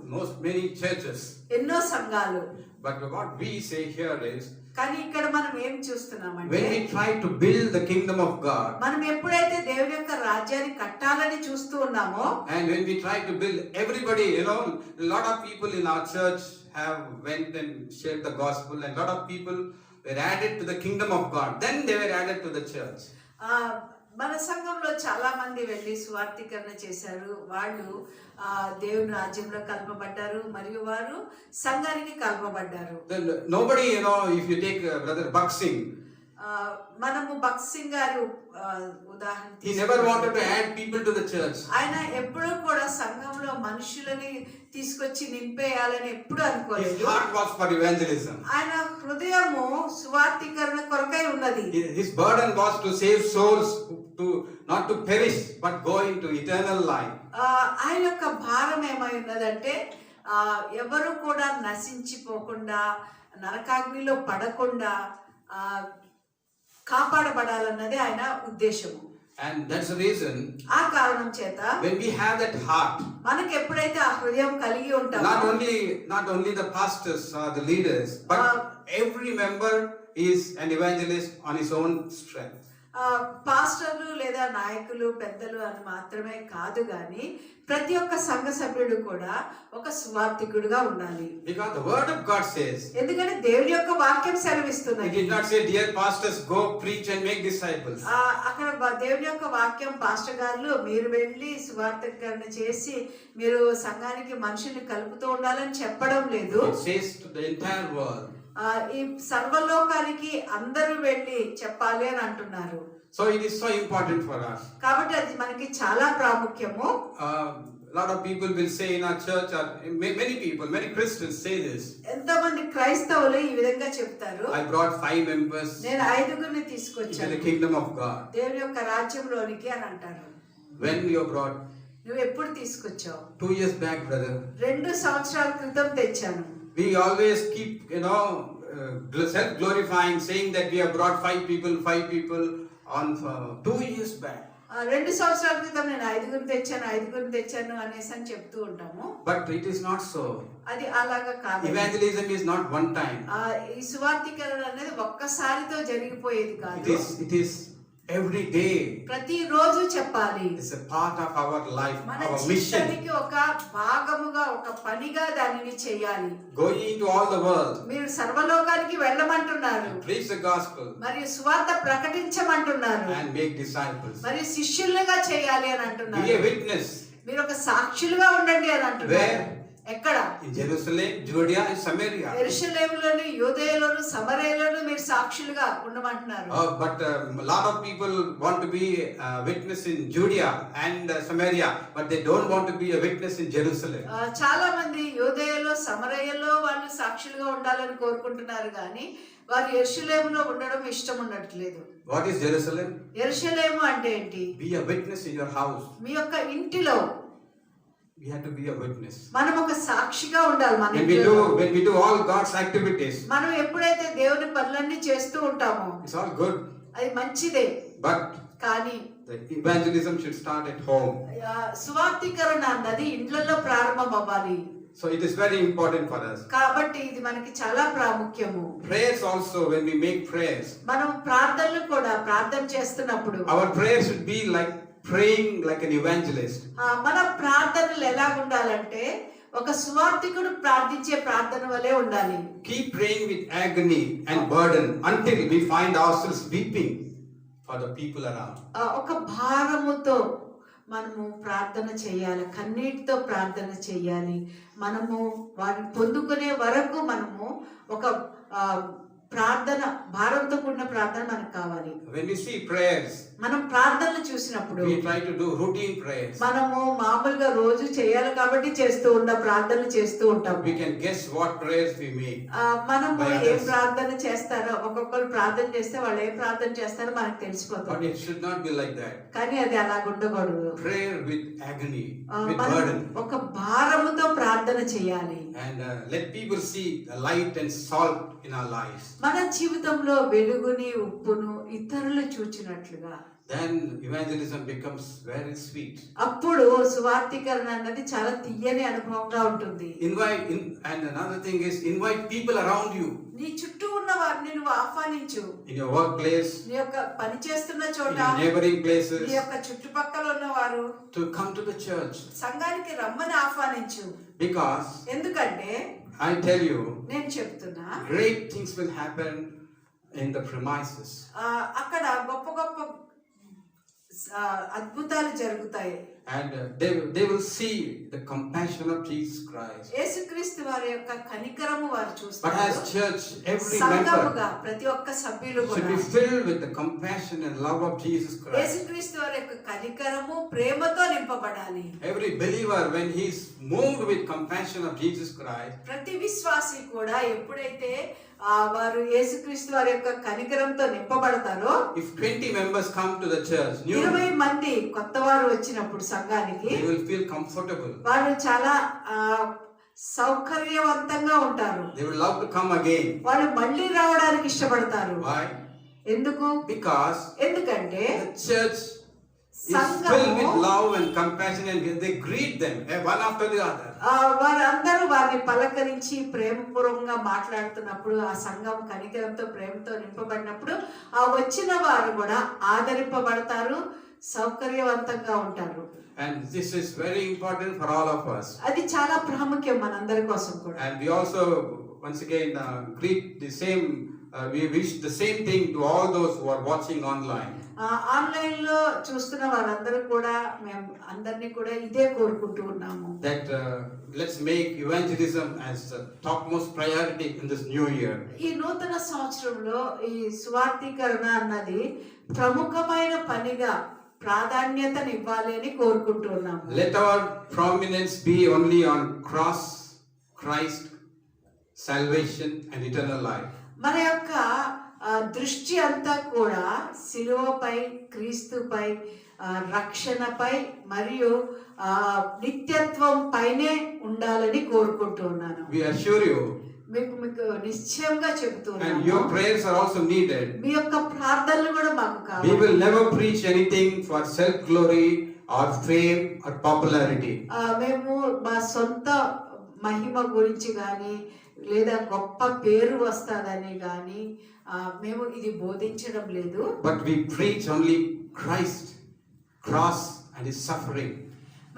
Many churches. ఎన్నో సంఘాలు. But what we say here is, కానీ ఇక్కడ మనం ఏం చూస్తున్నామంటే when we try to build the kingdom of God, మనం ఎప్పుడైతే దేవుని యొక్క రాజ్యాన్ని కట్టాలని చూస్తూ ఉన్నామో, and when we try to build everybody, a lot of people in our church have went and shared the gospel, and a lot of people were added to the kingdom of God. Then they were added to the church. మన సంఘంలో చాలా మంది వెళ్ళి సువార్థీకరణ చేశారు. వాళ్ళు దేవుని రాజ్యంలో కలపబడ్డారు మరియు వారు సంఘానికి కలపబడ్డారు. Then nobody, if you take Brother Bhakt Singh, మనము భక్త్ సింగ్ గారి ఉదాహరణ he never wanted to add people to the church. ఆయన ఎప్పుడూ కూడా సంఘంలో మనుషులని తీసుకొచ్చి నింపేయాలని ఎప్పుడు His అనుకోలేదు. heart was for evangelism. ఆయన హృదయము సువార్థీకరణ కొరకై ఉన్నది. His burden was to save souls, not to perish, but go into eternal life. ఆయన యొక్క భారం ఏమై ఉన్నదంటే ఎవరు కూడా నశించిపోకుండా నరకాగ్నిలో పడకుండా కాపాడబడాలన్నది ఆయన ఉద్దేశము. And that's the reason, ఆ కారణం చేత when we have that heart, మనకి ఎప్పుడైతే ఆ హృదయం కలిగి ఉంటామో, not only the pastors or the leaders, but every member is an evangelist on his own strength. పాస్టర్లు లేదా నాయకులు పెద్దలు అని మాత్రమే కాదు గాని ప్రతి ఒక్క సంఘ సభ్యుడు కూడా ఒక సువార్థికుడుగా ఉండాలి. Because the word of God says, ఎందుకంటే దేవుని యొక్క వాక్యం it సెలవిస్తున్నది. did not say, dear pastors, go preach and make disciples. అక్కడ దేవుని యొక్క వాక్యం పాస్టర్ గారు మీరు వెళ్ళి సువార్థీకరణ చేసి మీరు సంఘానికి మనుషుల్ని కలుపుతూ ఉండాలని చెప్పడం లేదు. It says to the entire world. ఈ సర్వలోకానికి అందరూ వెళ్ళి చెప్పాలి అని అంటున్నారు. So it is so important for us. కాబట్టి అది మనకి చాలా ప్రాముఖ్యము. A lot of people will say in our church, or many Christians say this. ఎంతమంది క్రైస్తవులు ఈ విధంగా చెప్తారు, I brought 5 members నేను 5గురిని into తీసుకొచ్చాను the kingdom of God. దేవుని యొక్క రాజ్యంలోనికి అని అంటారు. When you brought? నువ్వు ఎప్పుడు తీసుకొచ్చావు? 2 years back, brother. 2 సంవత్సరాల క్రితం తెచ్చాను. We always keep, self-glorifying, saying that we have brought 5 people on 2 years back. 2 సంవత్సరాల క్రితం నేను 5గురిని తెచ్చాను అనేసి అని చెప్తూ ఉంటాము. But it is not so. అది అలాగా కాదు. Evangelism is not one time. ఈ సువార్థీకరణ అనేది ఒక్కసారితో జరిగిపోయేది కాదు. It is every day. ప్రతిరోజు చెప్పాలి. It's a part of our life, మన our mission. జీవితానికి ఒక భాగముగా ఒక పనిగా దానిని చేయాలి. Going into all the world. మీరు సర్వలోకానికి వెళ్ళమంటున్నారు. Preach the gospel. మరియు సువార్త ప్రకటించమంటున్నారు. And make disciples. మరియు శిష్యులుగా చేయాలి అని అంటున్నారు. Be a witness. మీరు ఒక సాక్షులుగా ఉండండి అని అంటున్నారు. Where? ఎక్కడ? In Jerusalem, Judea and Samaria. యెరూషలేములోను యూదయలోను సమరయలోను మీరు సాక్షులుగా ఉండమంటున్నారు. But a lot of people want to be a witness in Judea and Samaria, but they don't want to be a witness in Jerusalem. చాలా మంది యూదయలో సమరయలో వాళ్ళు సాక్షులుగా ఉండాలని కోరుకుంటున్నారు కానీ వారు యెరూషలేములో ఉండడం ఇష్టం ఉండట్లేదు. What is Jerusalem? యెరూషలేము అంటే ఏంటి? Be a witness in your house. మీ యొక్క ఇంటిలో We have to be a witness. మనం ఒక సాక్షిగా ఉండాలి. మన When we do all God's activities, మనం ఎప్పుడైతే దేవుని పనులన్నీ చేస్తూ ఉంటామో it's all good. అది మంచిదే. But కానీ the evangelism should start at home. సువార్థీకరణ అన్నది ఇంట్లలో ప్రారంభం అవ్వాలి. So it is very important for us. కాబట్టి ఇది మనకి చాలా ప్రాముఖ్యము. Prayers also, when we make prayers, మనం ప్రార్థనలు కూడా ప్రార్థన చేస్తున్నప్పుడు our prayers should be like praying like an evangelist. మన ప్రార్థనలు ఎలా ఉండాలంటే ఒక సువార్థికుడు ప్రార్థించే ప్రార్థన వలె ఉండాలి. Keep praying with agony and burden until we find ourselves weeping for the people around. ఒక భారముతో మనము ప్రార్థన చేయాలి, కన్నీటితో ప్రార్థన చేయాలి. మనము వారిని పొందుకునే వరకు మనము ఒక ప్రార్థన భారంతో కూడిన ప్రార్థన మనకు కావాలి. When we see prayers, మనం ప్రార్థనలు చూసినప్పుడు we try to do routine prayers. మనము మామూలుగా రోజు చేయాలి కాబట్టి చేస్తూ ఉంటాం, ప్రార్థనలు చేస్తూ ఉంటాం. We can guess what prayers we make. మనము By ఏం others. ప్రార్థన చేస్తారో, ఒక్కొక్కరు ప్రార్థన చేస్తే వాళ్ళు ఏం ప్రార్థన చేస్తారో మనకు తెలిసిపోతుంది. But it should not be like that. కానీ అది అలా ఉండకూడదు. Prayer with agony, with మనం burden. ఒక భారముతో ప్రార్థన చేయాలి. And let people see the light and salt in our lives. మన జీవితంలో వెలుగుని ఉప్పును ఇతరులు చూచినట్లుగా Then evangelism becomes very sweet. అప్పుడు సువార్తీకరణ అన్నది చాలా తీయని అనుభవంగా ఉంటుంది. And another thing is invite people around you. నీ చుట్టూ ఉన్న వారిని నువ్వు ఆహ్వానించు. In your workplace, నీ యొక్క పని చేస్తున్న చోట, in your neighboring places, నీ యొక్క చుట్టుపక్కల ఉన్న వారు to come to the church. సంఘానికి రమ్మని ఆహ్వానించు. Because ఎందుకంటే I tell you, నేను చెప్తున్నా, great things will happen in the premises. అక్కడ గొప్ప గొప్ప అద్భుతాలు జరుగుతాయి. And they will see the compassion of Jesus Christ. యేసుక్రీస్తు వారి యొక్క కనికరము వారు But చూస్తారు. as church, every సంఘముగా member ప్రతి ఒక్క సభ్యులు should కూడా be filled with the compassion and love of Jesus Christ. యేసుక్రీస్తు వారి యొక్క కనికరము ప్రేమతో నింపబడాలి. Every believer, when he is moved with compassion of Jesus Christ, ప్రతి విశ్వాసి కూడా ఎప్పుడైతే వారు యేసుక్రీస్తు వారి యొక్క కనికరంతో నింపబడతారో, if 20 members come to the church, 20 మంది కొత్త వారు వచ్చినప్పుడు సంఘానికి they will feel comfortable. వారు చాలా సౌకర్యవంతంగా ఉంటారు. They will love to come again. వాళ్ళు మళ్ళీ రావడానికి ఇష్టపడతారు. Why? ఎందుకు? Because ఎందుకంటే the church is filled with love and compassion, and they greet them one after the other. వారందరూ వారిని పలకరించి ప్రేమపూర్వకంగా మాట్లాడుతున్నప్పుడు, ఆ సంఘం కనికరంతో ప్రేమతో నింపబడినప్పుడు ఆ వచ్చిన వారు కూడా ఆదరింపబడతారు, సౌకర్యవంతంగా ఉంటారు. And this is very important for all of us. అది చాలా ప్రాముఖ్యం మనందరి కోసం కూడా. And we also once again greet the same. We wish the same thing to all those who are watching online. Online లో చూస్తున్న వారందరూ కూడా మేము అందరినీ కూడా ఇదే కోరుకుంటూ ఉన్నాము. That let's make evangelism as the topmost priority in this new year. ఈ నూతన సంవత్సరంలో ఈ సువార్తీకరణ అన్నది ప్రముఖమైన పనిగా ప్రాధాన్యతను ఇవ్వాలి అని కోరుకుంటున్నాము. Let our prominence be only on cross, Christ, salvation and eternal life. మన యొక్క దృష్టి అంతా కూడా శిలువపై, క్రీస్తుపై, రక్షణపై మరియు నిత్యత్వం పైనే ఉండాలని కోరుకుంటున్నాను. We assure you, మీకు నిశ్చయంగా and చెబుతున్నాను, your prayers are also needed. మీ యొక్క ప్రార్థనలు కూడా మాకు We కావాలి. will never preach anything for self glory or fame or popularity. మేము మా సొంత మహిమ గురించి కానీ లేదా గొప్ప పేరు వస్తాదని కానీ మేము ఇది బోధించడం లేదు. But we preach only Christ, cross and his suffering.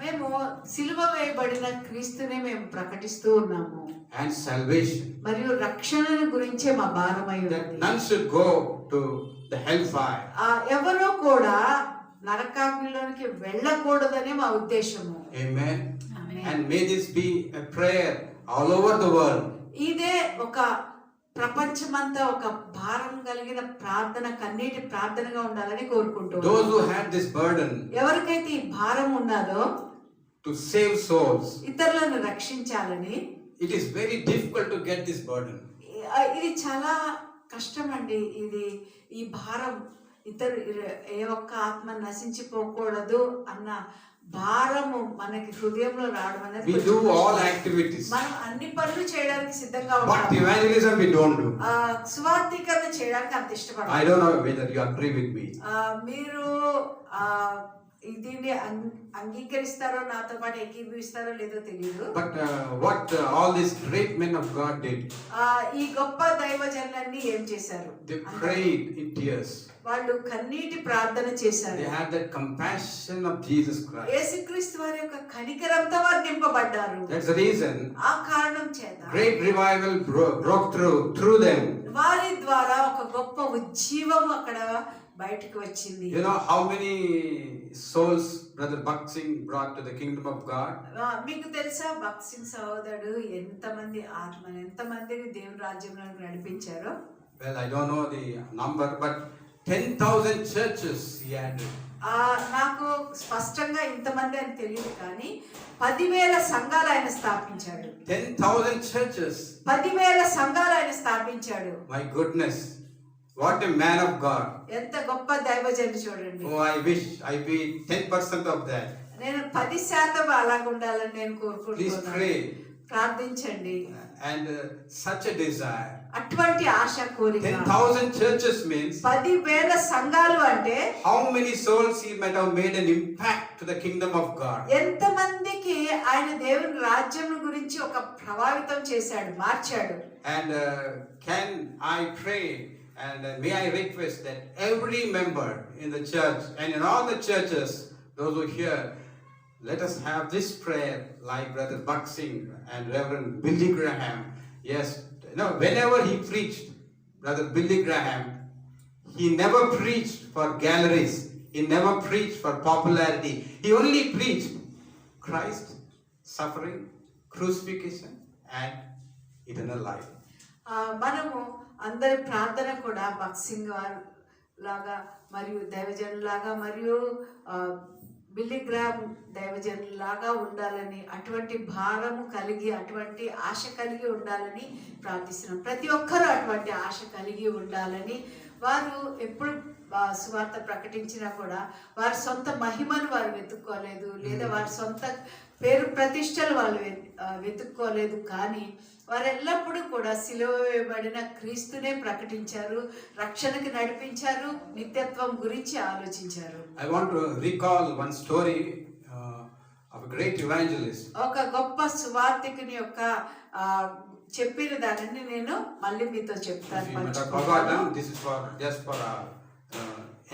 మేము సిలువ వేయబడిన క్రీస్తునే మేము ప్రకటిస్తూ ఉన్నాము. And salvation. మరియు రక్షణను గురించే మా భారమై That ఉన్నది. none should go to the hellfire. ఎవరో కూడా నరకాగ్నిలోనికి వెళ్ళకూడదని మా ఉద్దేశము. Amen. Amen. And may this be a prayer all over the world. ఇదే ఒక ప్రపంచమంతా ఒక భారం కలిగిన ప్రార్థన, కన్నీటి ప్రార్థనగా ఉండాలని కోరుకుంటున్నాను. Those who had this burden ఎవరికైతే ఈ భారం ఉన్నదో to save souls, ఇతరులను రక్షించాలని, it is very difficult to get this burden. ఇది చాలా కష్టం అండి. ఈ భారం ఏ ఒక్క ఆత్మ నశించిపోకూడదు అన్న భారము మనకి హృదయంలో రావడం అనేది. We do all activities, మనం అన్ని పనులు చేయడానికి సిద్ధంగా but ఉంటాం. evangelism we don't do. సువార్తీకరణ చేయడానికి అంత ఇష్టపడతాం. I don't know whether you agree with me. మీరు దీన్ని అంగీకరిస్తారో, నాతో పాటు ఏకీభవిస్తారో లేదో తెలియదు. But what all these great men of God did, ఈ గొప్ప దైవజనులన్నీ ఏం చేశారు? they prayed in tears. వాళ్ళు కన్నీటి ప్రార్థన చేశారు. They had that compassion of Jesus Christ. యేసుక్రీస్తు వారి యొక్క కనికరంతో వారు నింపబడ్డారు. That's the reason ఆ కారణం చేత great revival broke through them. వారి ద్వారా ఒక గొప్ప ఉజ్జీవం అక్కడ బయటకు వచ్చింది. You know how many souls Brother Bhakt Singh brought to the kingdom of God? మీకు తెలుసా భక్త్ సింగ్ సహోదరుడు ఎంతమందిని దేవుని రాజ్యంలోకి నడిపించారో? Well, I don't know the number, but 10,000 churches he added. నాకు స్పష్టంగా ఇంతమంది అని తెలియదు కానీ 10,000 సంఘాలు ఆయన స్థాపించాడు. 10,000 churches. 10,000 సంఘాలు ఆయన స్థాపించాడు. My goodness, what a man of God. ఎంత గొప్ప దైవజనుడు చూడండి. Oh, I wish I be 10% of that. నేను 10% అలాగ ఉండాలని నేను Please కోరుకుంటున్నాను. pray. ప్రార్థించండి. And such a desire. అటువంటి ఆశ కోరిక. 10,000 churches means 10,000 సంఘాలు అంటే how many souls he might have made an impact to the kingdom of God. ఎంతమందికి ఆయన దేవుని రాజ్యం గురించి ఒక ప్రభావితం చేశాడు, మార్చాడు. And can I pray and may I request that every member in the church and in all the churches, those who hear, let us have this prayer like Brother Buck Singh and Reverend Billy Graham. Yes, whenever he preached, Brother Billy Graham, he never preached for galleries. He never preached for popularity. He only preached Christ, suffering, crucifixion and eternal life. మనము అందరి ప్రార్థన కూడా బక్సింగ్ లాగా మరియు దైవజనులాగా మరియు Billy gram దైవజనులాగా ఉండాలని, అటువంటి భారము కలిగి అటువంటి ఆశ కలిగి ఉండాలని ప్రార్థిస్తున్నాం. ప్రతి ఒక్కరూ అటువంటి ఆశ కలిగి ఉండాలని. వారు ఎప్పుడు సువార్త ప్రకటించినా కూడా వారి సొంత మహిమను వారు వెతుక్కోలేదు, లేదా వారి సొంత పేరు ప్రతిష్టలు వాళ్ళు వెతుక్కోలేదు. కానీ వారు ఎల్లప్పుడూ కూడా సిలువ వేయబడిన క్రీస్తునే ప్రకటించారు, రక్షణకు నడిపించారు, నిత్యత్వం గురించి ఆలోచించారు. I want to recall one story of a great evangelist. ఒక గొప్ప సువార్తికుని యొక్క చెప్పిన దానిని నేను మళ్ళీ మీతో చెప్తాను. If you might have forgotten, this is just for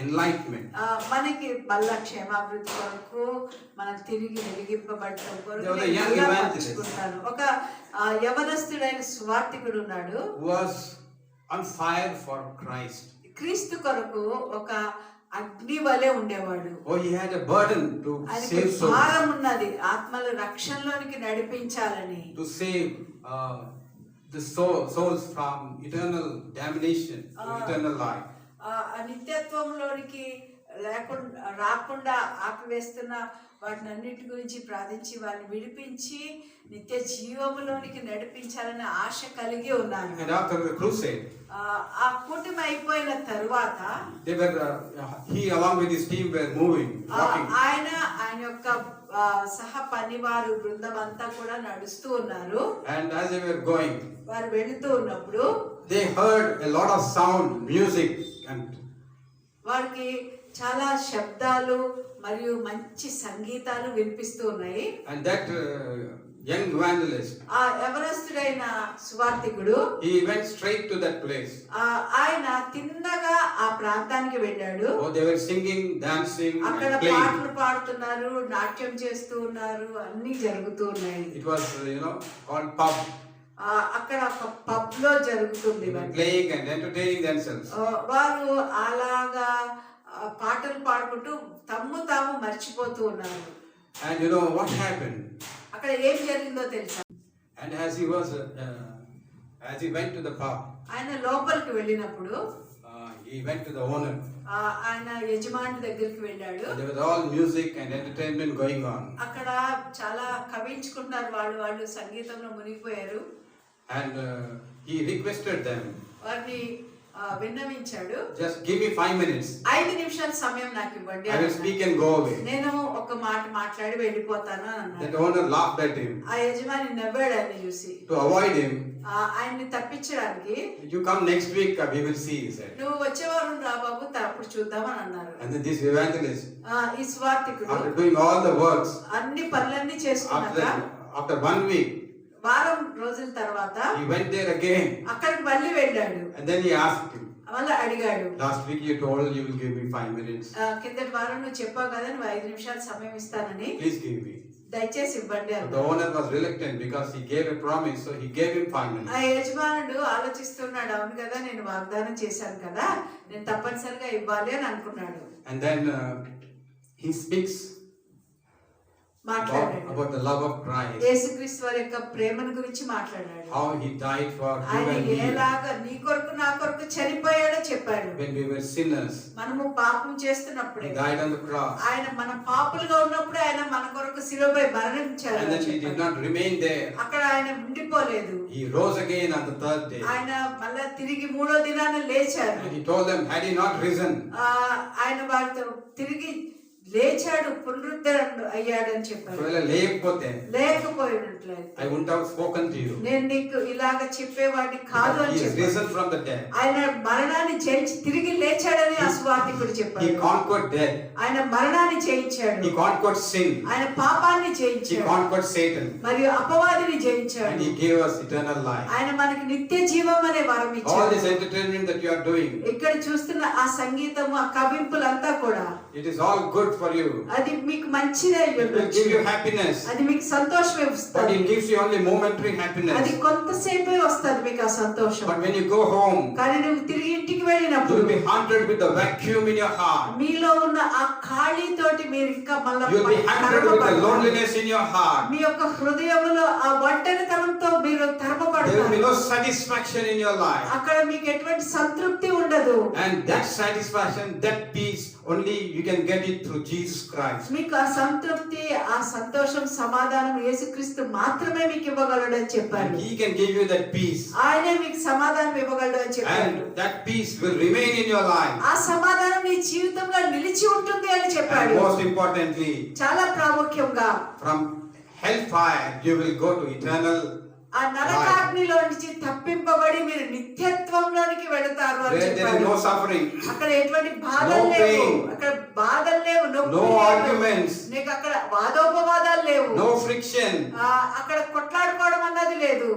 enlightenment. మనకి మళ్ళా క్షేమాభివృద్ధి కొరకు, మనకు తిరిగి వెలిగింపబడటం కొరకు ఒక యవనస్తుడైన సువార్తికుడు ఉన్నాడు. Was on fire for Christ. క్రీస్తు కొరకు ఒక అగ్ని వలె ఉండేవాడు. Oh, he had a burden to save souls. భారం ఉన్నది, ఆత్మల రక్షణలోనికి నడిపించాలని. To save the souls from eternal damnation to eternal life. నిత్యత్వంలోనికి రాకుండా ఆపివేస్తున్న వాటిని అన్నిటి గురించి ప్రార్థించి వారిని విడిపించి నిత్య జీవములోనికి నడిపించాలనే ఆశ కలిగి ఉన్నాను. And after the crusade, ఆ కూటమి అయిపోయిన తరువాత he along with his team were moving, walking. ఆయన యొక్క సహ పనివారు బృందం అంతా కూడా నడుస్తూ ఉన్నారు. And as they were going, వారు వెళుతూ ఉన్నప్పుడు they heard a lot of sound, music, and వారికి చాలా శబ్దాలు మరియు మంచి సంగీతాలు వినిపిస్తూ ఉన్నాయి. And that young evangelist, ఆ యవనస్తుడైన సువార్తికుడు, he went straight to that place. ఆయన తిన్నగా ఆ ప్రాంతానికి వెళ్ళాడు. Oh, they were singing, dancing, అక్కడ and playing. పాటలు పాడుతున్నారు, నాట్యం చేస్తూ ఉన్నారు, అన్ని జరుగుతూ ఉన్నాయి. It was called pub. అక్కడ ఒక పబ్ లో జరుగుతుంది. Playing and entertaining themselves. వారు అలాగా పాటలు పాడుకుంటూ తాము మర్చిపోతూ ఉన్నారు. And what happened? అక్కడ ఏం జరిగిందో తెలుసా? And as he went to the pub, ఆయన లోపలికి వెళ్ళినప్పుడు he went to the owner. ఆయన యజమాని దగ్గరికి వెళ్ళాడు. There was all music and entertainment going on. అక్కడ చాలా కవించుకుంటారు, వాళ్ళు సంగీతంలో మునిగిపోయారు. And he requested them, వారిని విన్నవించాడు, just give me 5 minutes. 5 నిమిషాల సమయం నాకు ఇవ్వండి, I will speak and go away. నేను ఒక మాట మాట్లాడి వెళ్ళిపోతాను అన్నాడు. That owner laughed at him. ఆ యజమాని నవ్వాడు ఆయన్ని చూసి. To avoid him, ఆయన్ని తప్పించడానికి, you come next week, we will see, he said. నువ్వు వచ్చేవారు రా బాబు, అప్పుడు చూద్దామని అన్నారు. And then this evangelist, ఈ స్వార్థికుడు after doing all the works, అన్ని పనులన్నీ చేసుకున్నాక after 1 week, వారం రోజుల తర్వాత he went there again. అక్కడికి మళ్ళీ వెళ్ళాడు. And then he asked him, మళ్ళీ అడిగాడు, last week you told you will give me 5 minutes. కిందటి వారం నువ్వు చెప్పావు కదా నువ్వు 5 నిమిషాలు సమయం ఇస్తానని, Please give me. దయచేసి ఇవ్వండి The అన్నాడు. owner was reluctant because he gave a promise, so he gave him 5 minutes. ఆ యజమానుడు ఆలోచిస్తున్నాడు, అవును కదా నేను వాగ్దానం చేశాను కదా, నేను తప్పనిసరిగా ఇవ్వాలి అని అనుకున్నాడు. And then he speaks. మాట్లాడాడు. about the love of Christ, యేసుక్రీస్తు వారి యొక్క ప్రేమను గురించి మాట్లాడాడు. how he died for you ఆయన and me ఎలాగా నీ కొరకు నా కొరకు చనిపోయాడో చెప్పాడు. when we were sinners. మనము పాపం చేస్తున్నప్పుడే He died on the cross, ఆయన మన పాపులుగా ఉన్నప్పుడే ఆయన మన కొరకు శిలువపై మరణించాడు. and then he did not remain there. అక్కడ ఆయన ఉండిపోలేదు. He rose again on the third day, ఆయన మళ్ళా తిరిగి మూడో దినాన లేచాడు. and he told them, had he not risen, ఆయన వారితో తిరిగి లేచాడు, పునరుద్ధరణ అయ్యాడని చెప్పాడు. ఒకవేళ లేకపోతే లేకపోయినట్లయితే I wouldn't have spoken to you. నేను నీకు ఇలాగ చెప్పేవాడిని కాదు అని He is చెప్పాడు. risen from the dead. ఆయన మరణాన్ని జయించి తిరిగి లేచాడని ఆ సువార్తికుడు He చెప్పాడు. conquered death. ఆయన మరణాన్ని జయించాడు. He conquered sin. ఆయన పాపాన్ని He జయించాడు. conquered Satan. మరియు అపవాదిని And జయించాడు. he gave us eternal life. ఆయన మనకి నిత్య జీవం అనే వరం All ఇచ్చాడు. this entertainment that you are doing, ఇక్కడ చూస్తున్న ఆ సంగీతము, ఆ కవింపులంతా కూడా it is all good for you. అది మీకు మంచిదే అయి It will ఉండొచ్చు. give you happiness. అది మీకు సంతోషమే But ఇస్తుంది. it gives you only momentary అది happiness. కొంతసేపే వస్తుంది మీకు ఆ సంతోషం. But when you go home, కానీ నువ్వు తిరిగి ఇంటికి you వెళ్ళినప్పుడు will be haunted with the vacuum in your heart. మీలో ఉన్న ఆ ఖాళీ తోటి మీరు ఇంకా మళ్ళా You will be haunted with the loneliness in your heart. మీ యొక్క హృదయంలో ఆ ఒంటరితనంతో మీరు There will be తరమపడతారు. no satisfaction in your life. అక్కడ మీకు ఎటువంటి సంతృప్తి ఉండదు. And that satisfaction, that peace, only you can get it through Jesus Christ. మీకు ఆ సంతృప్తి, ఆ సంతోషం, సమాధానం యేసుక్రీస్తు మాత్రమే మీకు ఇవ్వగలడు అని చెప్పారు. And he can give you that peace. ఆయనే మీకు సమాధానం ఇవ్వగలడు అని చెప్పారు. And that peace will remain in your life. ఆ సమాధానం నీ జీవితంలో నిలిచి ఉంటుంది అని And చెప్పాడు. most importantly, చాలా ప్రాముఖ్యంగా from hellfire you will go to eternal ఆ నరకాగ్నిలో నుంచి తప్పింపబడి మీరు నిత్యత్వంలోనికి వెళతారు అని where there is చెప్పాడు. no suffering, అక్కడ ఎటువంటి బాధలు No లేవు. pain. అక్కడ బాధలు లేవు, నొప్పి no లేదు. arguments, నీకు అక్కడ వాదోపవాదాలు లేవు. no friction, అక్కడ కొట్లాడుకోవడం అన్నది లేదు.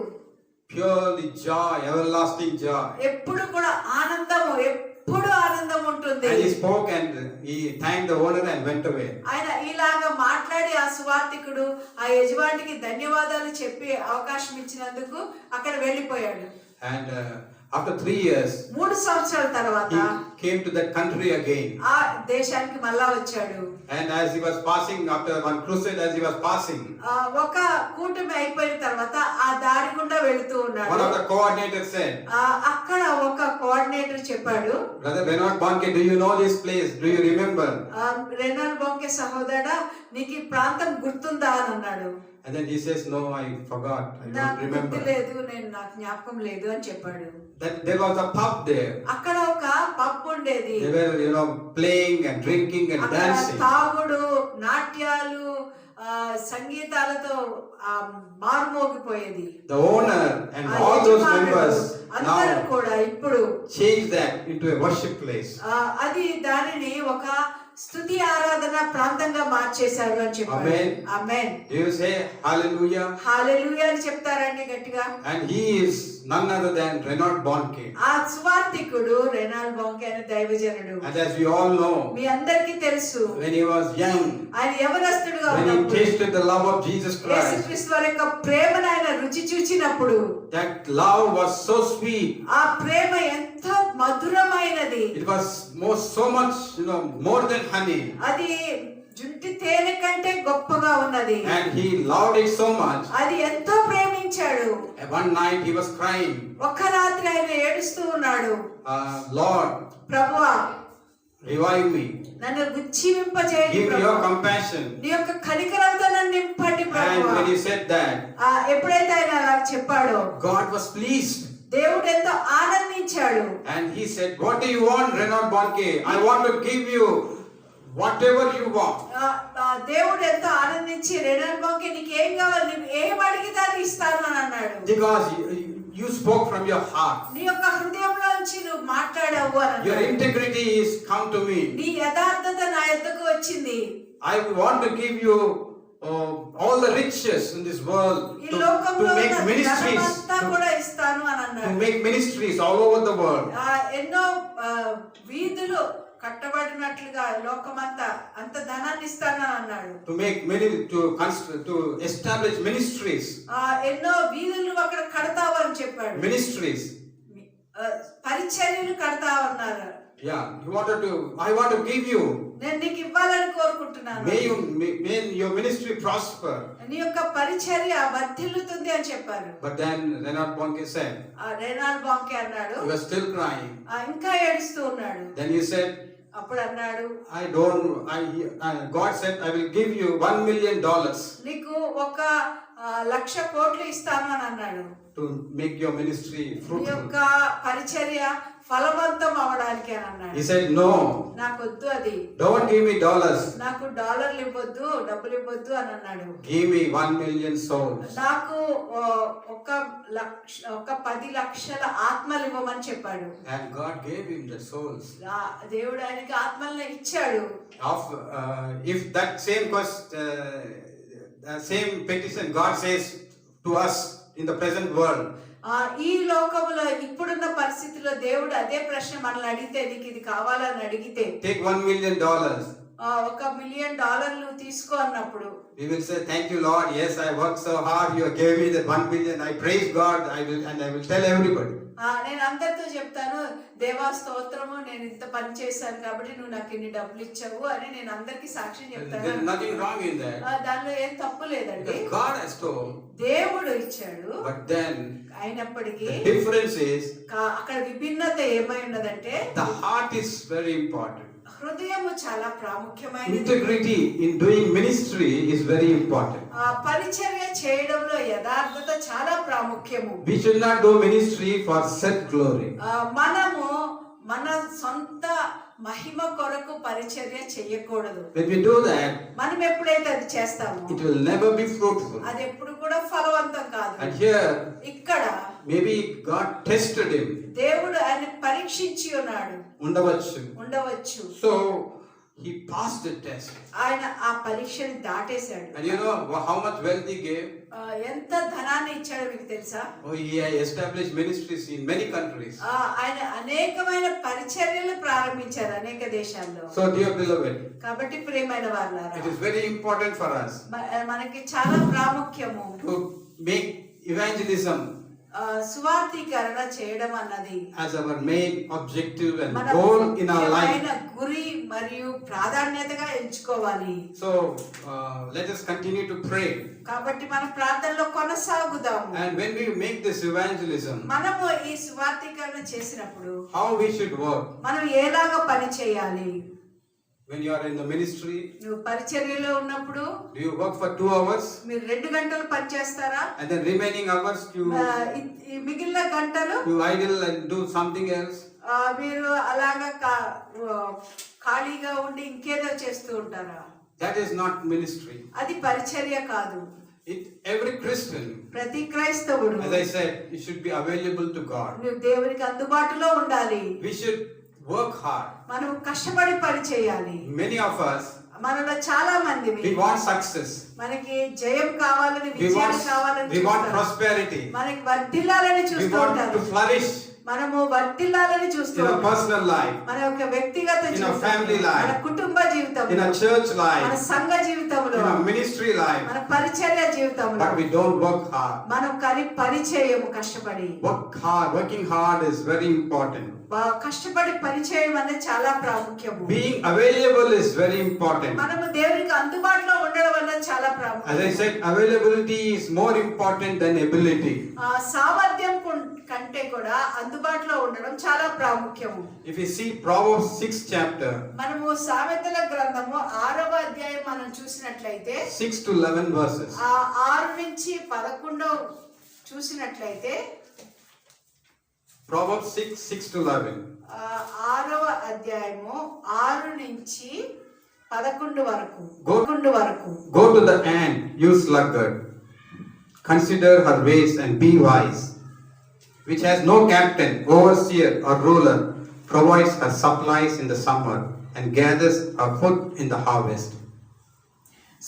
purely joy, everlasting joy. ఎప్పుడు కూడా ఆనందము, ఎప్పుడు ఆనందం ఉంటుంది. And he spoke and he thanked the owner and went away. ఆయన ఇలాగా మాట్లాడి ఆ సువార్తికుడు ఆ యజమానికి ధన్యవాదాలు చెప్పి అవకాశం ఇచ్చినందుకు అక్కడ వెళ్ళిపోయాడు. And after 3 years, 3 సంవత్సరాల తర్వాత he came to that country again. ఆ దేశానికి మళ్ళా వచ్చాడు. And as he was passing, after one crusade, as he was passing, ఒక కూటమి అయిపోయిన తర్వాత ఆ దారి గుండా వెళుతూ one ఉన్నాడు. of the coordinators said, అక్కడ ఒక కోఆర్డినేటర్ చెప్పాడు, Brother Bernard Bonke, do you know this place? Do you remember? రెనాల్ బొంకే సహోదరా, నీకు ఈ ప్రాంతం గుర్తుందా అని అన్నాడు. And then he says, no, I forgot. I don't నాకు గుర్తు remember. లేదు, నాకు జ్ఞాపకం లేదు అని చెప్పాడు. That there was a pub there. అక్కడ ఒక పబ్ ఉండేది. They were, playing and drinking and అక్కడ dancing. తాగుడు, నాట్యాలు, సంగీతాలతో మారుమోగిపోయేది. The owner and all those members అందరూ now కూడా ఇప్పుడు changed that into a worship place. అది దానిని ఒక స్తుతి ఆరాధన ప్రాంతంగా మార్చేశారు అని చెప్పారు. Amen. Amen. Do you say hallelujah? హల్లెలూయా అని చెప్తారండి గట్టిగా. And he is none other than Reinhard Bonke. ఆ సువార్తికుడు రెనాల్ బొంకే అనే దైవజనుడు. And as we all know, మీ అందరికీ తెలుసు, when he was young, ఆయన యవనస్తుడుగా when he ఉన్నప్పుడు tasted the love of Jesus Christ, యేసుక్రీస్తు వారి యొక్క ప్రేమను ఆయన రుచి చూచినప్పుడు that love was so sweet. ఆ ప్రేమ ఎంతో మధురమైనది. It was so much, more than honey. అది జుంటి తేనె కంటే గొప్పగా ఉన్నది. And he loved it so much. అది ఎంతో ప్రేమించాడు. One night he was crying, ఒక్క రాత్రి ఆయన ఏడుస్తూ ఉన్నాడు, Lord, ప్రభువా revive me. నన్ను ఉజ్జీవింపజేయండి Give me your ప్రభువా. compassion. నీ యొక్క కనికరంతో నన్ను నింపండి And ప్రభువా. when he said that, ఎప్పుడైతే ఆయన అలా చెప్పాడో God was pleased. దేవుడు ఎంతో ఆనందించాడు. And he said, what do you want, Reinhard Bonke? I want to give you whatever you want. దేవుడు ఎంతో ఆనందించి రెనాల్ బొంకే నీకు ఏం కావాలి, నీకు ఏం అడిగితే అది ఇస్తాను అని అన్నాడు. Because you spoke from your heart. నీ యొక్క హృదయంలోంచి నువ్వు మాట్లాడావు అని Your అన్నాడు. integrity is come to me. నీ యథార్థత నా యొద్దకు వచ్చింది. I want to give you all the riches in this world ఈ to లోకంలో make ఉన్న ministries, ధనమంతా కూడా ఇస్తాను అని to అన్నాడు. make ministries all over the world. ఎన్నో వీధులు కట్టబడినట్లుగా లోకమంతా అంత ధనాన్ని ఇస్తాను అని అన్నాడు. To make to establish ministries. ఎన్నో వీధులు అక్కడ కడతావు అని చెప్పాడు. Ministries. పరిచర్యలు కడతావు అన్నారు. Yeah, I want to give you నేను నీకు ఇవ్వాలని కోరుకుంటున్నాను. May your ministry prosper. నీ యొక్క పరిచర్య వర్ధిల్లుతుంది అని చెప్పారు. But then Reinhard Bonnke said, Reynold బాంకే అన్నాడు, he was still crying. ఇంకా ఏడుస్తూ ఉన్నాడు. Then he said, అప్పుడు అన్నాడు, God said, I will give you $1 million నీకు 1,00,000 కోట్లు ఇస్తాను అని అన్నాడు. to make your ministry నీ fruitful. యొక్క పరిచర్య ఫలవంతం అవడానికి అని అన్నాడు. He said, no, నాకు వద్దు, అది don't give me dollars. నాకు డాలర్లు ఇవ్వద్దు, డబ్బులు ఇవ్వద్దు అని అన్నాడు. Give me 1 million souls. నాకు 10 లక్షల ఆత్మలు ఇవ్వమని చెప్పాడు. And God gave him the souls. దేవుడు ఆయనకి ఆత్మల్ని ఇచ్చాడు. If that same petition God says to us in the present world, ఈ లోకములో ఇప్పుడున్న పరిస్థితిలో దేవుడు అదే ప్రశ్న మనల్ని అడిగితే, నీకు ఇది కావాలని అడిగితే, take $1 million. $1 మిలియన్ తీసుకో అన్నప్పుడు We will say, thank you Lord, yes I worked so hard, you gave me that 1 million, I praise God, I will tell everybody. నేను అందరితో చెప్తాను, దేవా స్తోత్రము, నేను ఇంత పని చేశాను కాబట్టి నువ్వు నాకు ఇన్ని డబ్బులు ఇచ్చావు అని నేను అందరికి సాక్ష్యం చెప్తాను. There is nothing wrong in that. దానిలో ఏం తప్పు లేదండి. Because God has told. దేవుడు ఇచ్చాడు. But then అయినప్పటికీ the difference is, అక్కడ విభిన్నత ఏమై ఉన్నదంటే, the heart is very important. హృదయము చాలా ప్రాముఖ్యమైనది. Integrity in doing ministry is very important. పరిచర్య చేయడంలో యథార్థత చాలా ప్రాముఖ్యము. We should not do ministry for self glory. మనము మన సొంత మహిమ కొరకు పరిచర్య చేయకూడదు. When we do that, మనం ఎప్పుడైతే అది చేస్తామో it will never be fruitful. అది ఎప్పుడు కూడా ఫలవంతం కాదు. And here, ఇక్కడ maybe God tested him. దేవుడు ఆయన పరీక్షించి ఉన్నాడు, ఉండవచ్చు. So he passed the test. ఆయన ఆ పరీక్షని దాటేశాడు. And you know how much wealth he gave? ఎంత ధనాన్ని ఇచ్చాడో మీకు తెలుసా? Oh, he established ministries in many countries. ఆయన అనేకమైన పరిచర్యలు ప్రారంభించారు అనేక దేశాల్లో. So dear beloved, కాబట్టి ప్రియమైన వారులారా, it is very important for us మనకి చాలా ప్రాముఖ్యము to make evangelism సువార్తీకరణ చేయడం అన్నది as our main objective and goal in our life. గురి మరియు ప్రాధాన్యతగా ఎంచుకోవాలి. So let us continue to pray. కాబట్టి మనం ప్రార్థనలో కొనసాగుదాము. And when we make this evangelism, మనము ఈ సువార్తీకరణ చేసినప్పుడు how we should work. మనం ఎలాగా పని చేయాలి? When you are in the ministry, నువ్వు పరిచర్యలో ఉన్నప్పుడు do you work for 2 hours? మీరు 2 గంటలు పని చేస్తారా? And then remaining hours మిగిలిన గంటలు you idle and do something else? మీరు అలాగా ఖాళీగా ఉండి ఇంకేదో చేస్తూ ఉంటారా? That is not ministry. అది పరిచర్య కాదు. Every Christian, ప్రతి క్రైస్తవుడు, as I said, you should be available to God. నువ్వు దేవునికి అందుబాటులో ఉండాలి. We should work hard. మనం కష్టపడి పని చేయాలి. Many of us, మనలో చాలా మంది we want success. మనకి జయం కావాలని, విజయం కావాలని, we want prosperity. మనకి వర్ధిల్లాలని We చూస్తూ want ఉంటారు. to flourish మనము వర్ధిల్లాలని చూస్తూ in our ఉంటాం. personal life, మన యొక్క వ్యక్తిగత in our జీవితం, family life, మన కుటుంబ జీవితంలో, in our church మన life, సంఘ జీవితంలో, in our ministry life. మన పరిచర్య జీవితంలో, But we don't work hard. మనం పని చేయము కష్టపడి. Working hard is very important. కష్టపడి పని చేయడం అనేది చాలా ప్రాముఖ్యము. Being available is very important. మనము దేవునికి అందుబాటులో ఉండడం అనేది చాలా ప్రాముఖ్యం. As I said, availability is more important than ability. సామర్థ్యం కంటే కూడా అందుబాటులో ఉండడం చాలా ప్రాముఖ్యము. If you see Proverbs 6th chapter, మనము సామెతల గ్రంథము 6వ అధ్యాయం మనం చూసినట్లయితే 6 to 11 verses. 6 నుంచి 11 చూసినట్లయితే, Proverbs 6 to 11. 6వ అధ్యాయము 6 నుంచి 11 వరకు. Go to the ant, you sluggard. Consider her ways and be wise. Which has no captain, overseer or ruler, provides her supplies in the summer and gathers her food in the harvest.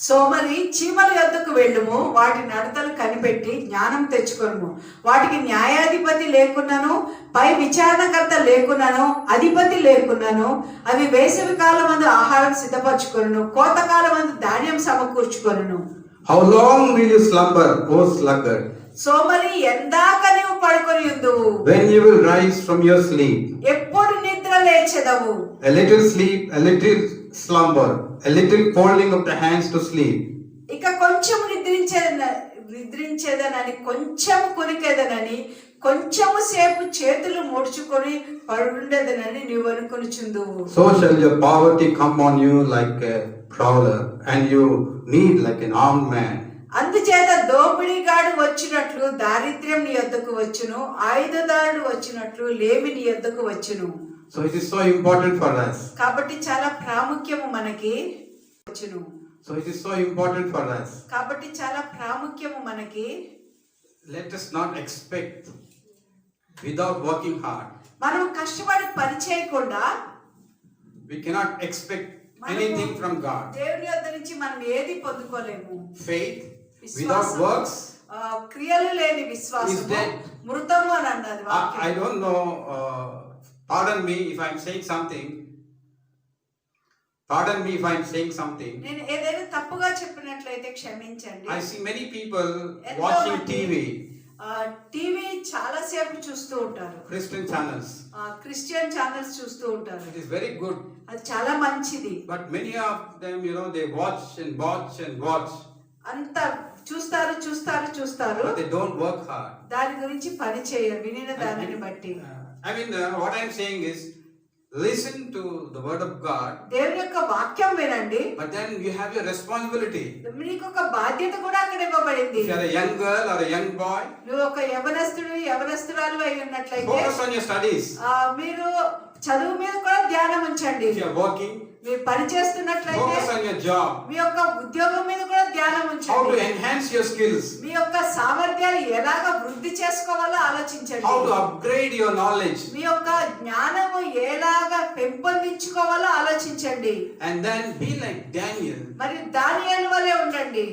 సోమరి చీమల యొద్దకు వెళ్ళుము, వాటి నడతలు కనిపెట్టి జ్ఞానం తెచ్చుకొనుము. వాటికి న్యాయాధిపతి లేకున్నాను, పై విచారణకర్త లేకున్నాను, అధిపతి లేకున్నాను. అవి వేసవి కాలమందు ఆహారం సిద్ధపరచుకొనును, కోతకాలమందు ధాన్యం సమకూర్చుకొనును. How long will you slumber, O sluggard? సోమరి ఎందాక నీవు పడుకొని ఉందువు? When you will rise from your sleep? ఎప్పుడు నిద్ర లేచెదవు. A little sleep, a little slumber, a little folding of the hands to sleep. ఇక కొంచెం నిద్రించేదనని, కొంచెం కునికేదనని, కొంచెము సేపు చేతులు ముడుచుకొని పడుండేదనని నీవు అనుకొనుచుందువు. So shall your poverty come on you like a prowler, and you need like an armed man. అందుచేత దోపిడిగాడు వచ్చినట్లు దారిద్ర్యం నీ యొద్దకు వచ్చును, ఆయుధదారుడు వచ్చినట్లు లేమి నీ యొద్దకు వచ్చును. So it is so important for us. కాబట్టి చాలా ప్రాముఖ్యము మనకి వచ్చును. So it is so important for us. కాబట్టి చాలా ప్రాముఖ్యము మనకి. Let us not expect without working hard. మనం కష్టపడి పని చేయకుండా We cannot expect anything from God. దేవుని యొద్ద నుంచి మనం ఏది పొందుకోలేము. Faith without works క్రియలు లేని is విశ్వాసం dead. మృతము అని అన్నది వాక్యం. I don't know, pardon me if I'm saying something. Pardon me if I'm saying something. నేను ఏదైనా తప్పుగా చెప్పినట్లయితే క్షమించండి. I see many people watching TV. TV చాలా సేపు చూస్తూ ఉంటారు. Christian channels. క్రిస్టియన్ ఛానల్స్ చూస్తూ ఉంటారు. It is very good. అది చాలా మంచిది. But many of them, they watch and watch and watch. అంత చూస్తారు. But they don't work hard. దాని గురించి పని చేయరు వినిన దానిని బట్టి. What I'm saying is, listen to the word of God. దేవుని యొక్క వాక్యం వినండి. But then you have your responsibility. మీకు ఒక బాధ్యత కూడా అక్కడ ఇవ్వబడింది. If you are a young girl or a young boy, నువ్వు ఒక యవనస్తురాలు అయి ఉన్నట్లయితే focus on your studies. మీరు చదువు మీద కూడా ధ్యానం ఉంచండి. If you are working, మీరు పని చేస్తున్నట్లయితే focus on your job. మీ యొక్క ఉద్యోగం మీద కూడా ధ్యానం How to ఉంచండి. enhance your skills. మీ యొక్క సామర్థ్యాలు ఎలాగ వృద్ధి చేసుకోవాలో ఆలోచించండి. How to upgrade your knowledge. మీ యొక్క జ్ఞానము ఎలాగ పెంపొందించుకోవాలో ఆలోచించండి. And then be like Daniel. మరి దానియేలు వలె ఉండండి.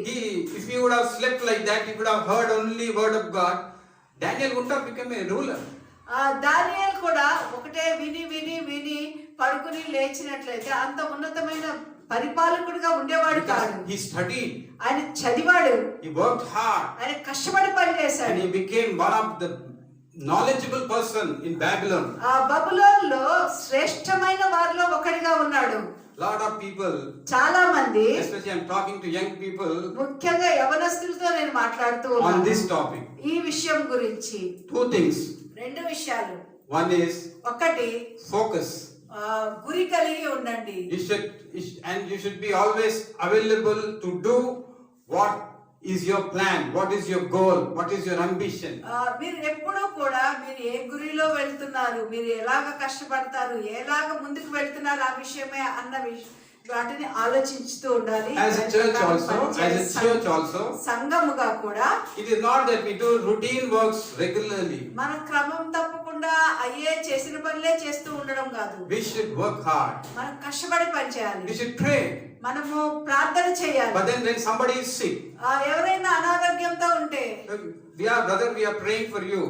If you would have slept like that, you would have heard only word of God. Daniel would have become a ruler. దానియేలు కూడా ఒకటే విని పడుకుని లేచినట్లయితే అంత ఉన్నతమైన పరిపాలకుడిగా ఉండేవాడు కాదు. He studied. ఆయన చదివాడు. He worked hard. ఆయన కష్టపడి పని And చేశాడు. he became one of the knowledgeable person in Babylon. బబులోనులో శ్రేష్టమైన వారిలో ఒకడిగా ఉన్నాడు. Lot of people, చాలా మంది, especially I'm talking to young people ముఖ్యంగా యవనస్తులతో నేను మాట్లాడుతూ on ఉన్నాను this topic. ఈ విషయం గురించి. Two things. రెండు విషయాలు. One is ఒకటి focus. గురి కలిగి ఉండండి. You should be always available to do what is your plan, what is your goal, what is your ambition. మీరు ఎప్పుడూ కూడా మీరు ఏ గురిలో వెళ్తున్నారు, మీరు ఎలాగ కష్టపడతారు, ఎలాగ ముందుకు వెళ్తున్నారు ఆ విషయమే అన్న వాటిని ఆలోచిస్తూ ఉండాలి. As a church also, సంఘముగా కూడా it is not that we do routine works regularly. మన క్రమం తప్పకుండా అయ్యే చేసిన పనులే చేస్తూ ఉండడం కాదు. We should work hard. మనం కష్టపడి పని చేయాలి. We should pray. మనము ప్రార్థన చేయాలి. But then when somebody is sick, ఎవరైనా అనారోగ్యంతో ఉంటే, brother, we are praying for you.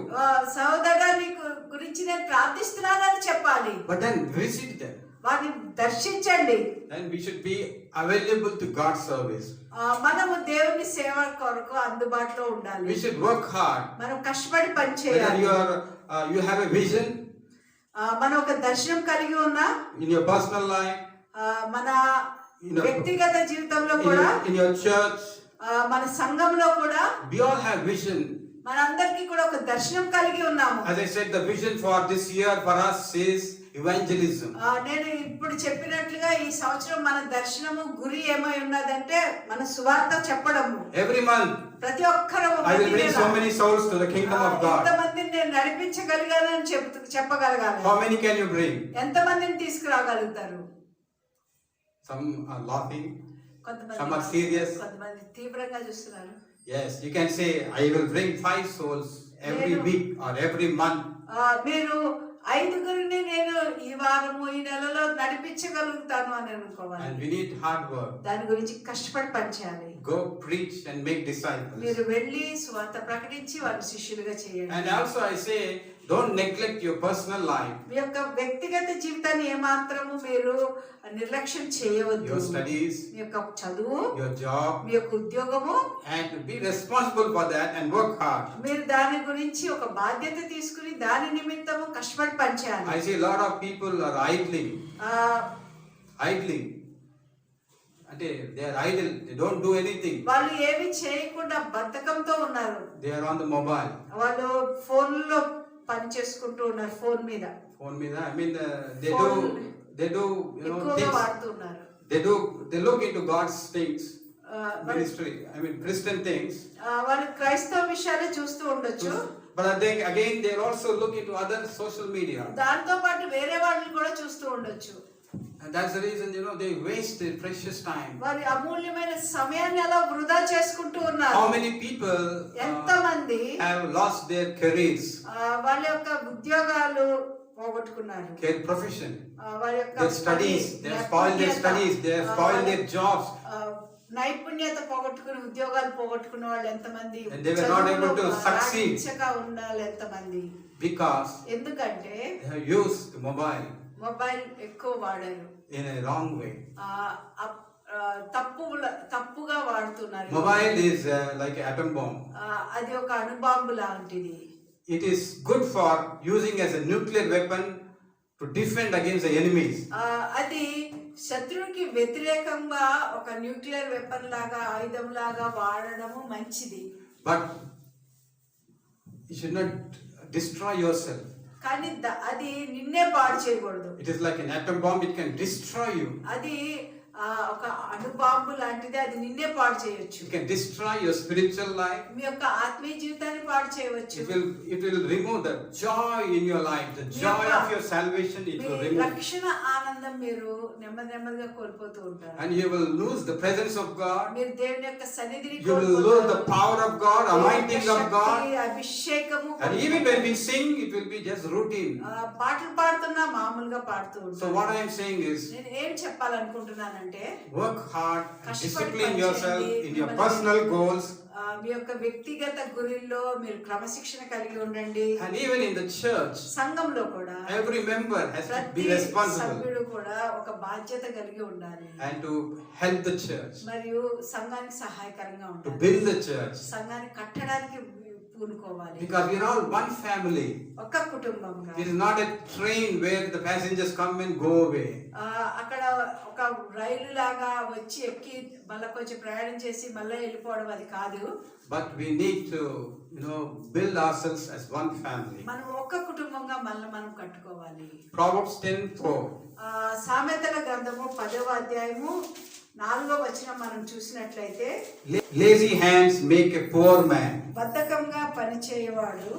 సహోదరుడా నీ గురించి నేను ప్రార్థిస్తున్నానని చెప్పాలి. But then visit them. వారిని దర్శించండి. Then we should be available to God's service. మనము దేవుని సేవ కొరకు అందుబాటులో ఉండాలి. We should work hard. మనం కష్టపడి పని Whether చేయాలి. you have a vision మనం ఒక దర్శనం కలిగి ఉన్నా, in your personal life, మన వ్యక్తిగత జీవితంలో కూడా, in your church, మన సంఘంలో కూడా we all have vision. మనందరికీ కూడా ఒక దర్శనం కలిగి ఉన్నాము. As I said, the vision for this year for us is evangelism. నేను ఇప్పుడు చెప్పినట్లుగా ఈ సంవత్సరం మన దర్శనము గురి ఏమై ఉన్నదంటే మన సువార్త చెప్పడము. Every month ప్రతి ఒక్కరూ I will bring so many souls to the kingdom of God. ఎంతమందిని నేను నడిపించగలిగానని చెప్పగలగాలి. How many can you bring? ఎంతమందిని తీసుకురాగలుగుతారు? Some are laughing, some are serious. కొంతమంది తీవ్రంగా చూస్తున్నారు. Yes, you can say I will bring 5 souls every week or every month. మీరు 5గురిని నేను ఈ వారము ఈ నెలలో నడిపించగలుగుతాను అని అనుకోవాలి. And we need hard work. దాని గురించి కష్టపడి పనిచేయాలి. Go preach and make disciples. మీరు వెళ్ళి సువార్త ప్రకటించి వారిని శిష్యులుగా చేయండి. And also I say Don't neglect your personal life, మీ యొక్క వ్యక్తిగత జీవితాన్ని ఏమాత్రము మీరు నిర్లక్ష్యం చేయవద్దు. your studies, మీ యొక్క చదువు, your job, మీ యొక్క ఉద్యోగము, and be responsible for that and work hard. మీరు దాని గురించి ఒక బాధ్యత తీసుకుని దాని నిమిత్తము కష్టపడి పనిచేయాలి. I see a lot of people are idling. అంటే they are idle, they don't do anything. వాళ్ళు ఏమి చేయకుండా బద్ధకంతో ఉన్నారు. They are on the mobile. వాళ్ళు ఫోన్లో పని చేసుకుంటూ ఉన్నారు. ఫోన్ మీద Phone మీద, I mean, they do, you know, ఎక్కువగా things. వాడుతున్నారు. They look into God's things, ministry, I mean, Christian things. వాళ్ళు క్రైస్తవ విషయాలే చూస్తూ ఉండొచ్చు. But I think again they also look into other social media. దాంతో పాటు వేరే వాళ్ళని కూడా చూస్తూ ఉండొచ్చు. And that's the reason, you know, they waste their precious time. వారి అమూల్యమైన సమయాన్ని అలా వృధా చేసుకుంటూ ఉన్నారు. How many people ఎంతమంది have lost their careers, వాళ్ళ యొక్క ఉద్యోగాలు పోగొట్టుకున్నారు. their profession, వారి యొక్క their studies, they have spoiled their studies, they have spoiled their jobs. నైపుణ్యత పోగొట్టుకుని ఉద్యోగాలు పోగొట్టుకున్న వాళ్ళు ఎంతమంది, And they were not able to succeed. ఉండాలి ఎంతమంది. Because ఎందుకంటే they have used the mobile mobile ఎక్కువ వాడారు. in a wrong way. తప్పుగా వాడుతున్నారు. Mobile is like an atom bomb. అది ఒక అణుబాంబు లాంటిది. It is good for using as a nuclear weapon to defend against the enemies. అది శత్రువుకి వ్యతిరేకంగా ఒక న్యూక్లియర్ వెపన్ లాగా, ఆయుధం లాగా వాడడము మంచిది. But you should not destroy yourself. కానీ అది నిన్నే పాడు చేయకూడదు. It is like an atom bomb, it can destroy you. అది ఒక అణుబాంబు లాంటిది, అది నిన్నే పాడు చేయొచ్చు. It can destroy your spiritual life. మీ యొక్క ఆత్మీయ జీవితాన్ని పాడు చేయవచ్చు. It will remove the joy in your life, the joy of your salvation. It will remove. రక్షణ ఆనందం మీరు నెమ్మదిగా కోల్పోతూ ఉంటారు. And you will lose the presence of God. మీరు దేవుని యొక్క సన్నిధిని You will lose the power of God, anointing of God. అభిషేకము. And even when we sing, it will be just routine. పాటలు పాడుతున్నా మామూలుగా పాడుతూ ఉంటారు. So what I am saying is, నేను ఏం చెప్పాలనుకుంటున్నానంటే, work hard, discipline yourself in your personal goals. మీ యొక్క వ్యక్తిగత గురిల్లో మీరు క్రమశిక్షణ కలిగి ఉండండి. And even in the church, సంఘంలో కూడా every member has to be responsible సభ్యుడు కూడా ఒక బాధ్యత కలిగి ఉండాలి. and to help the church, మరియు సంఘానికి సహాయకరంగా to ఉండాలి. build the church. సంఘాన్ని కట్టడానికి పూనుకోవాలి. Because we are all one family. ఒక కుటుంబంగా. It is not a train where the passengers come and go away. అక్కడ ఒక రైలు లాగా వచ్చి ఎక్కి మళ్ళీ కొంచెం ప్రయాణం చేసి మళ్ళీ వెళ్ళిపోవడం అది కాదు. But we need to, you know, build ourselves as one family. మనం ఒక కుటుంబంగా మనం కట్టుకోవాలి. Proverbs 10:4. సామెతల గ్రంథము 10వ అధ్యాయము 4వ వచనం మనం చూసినట్లయితే, Lazy hands make a poor man. బద్ధకంగా పనిచేయవాడు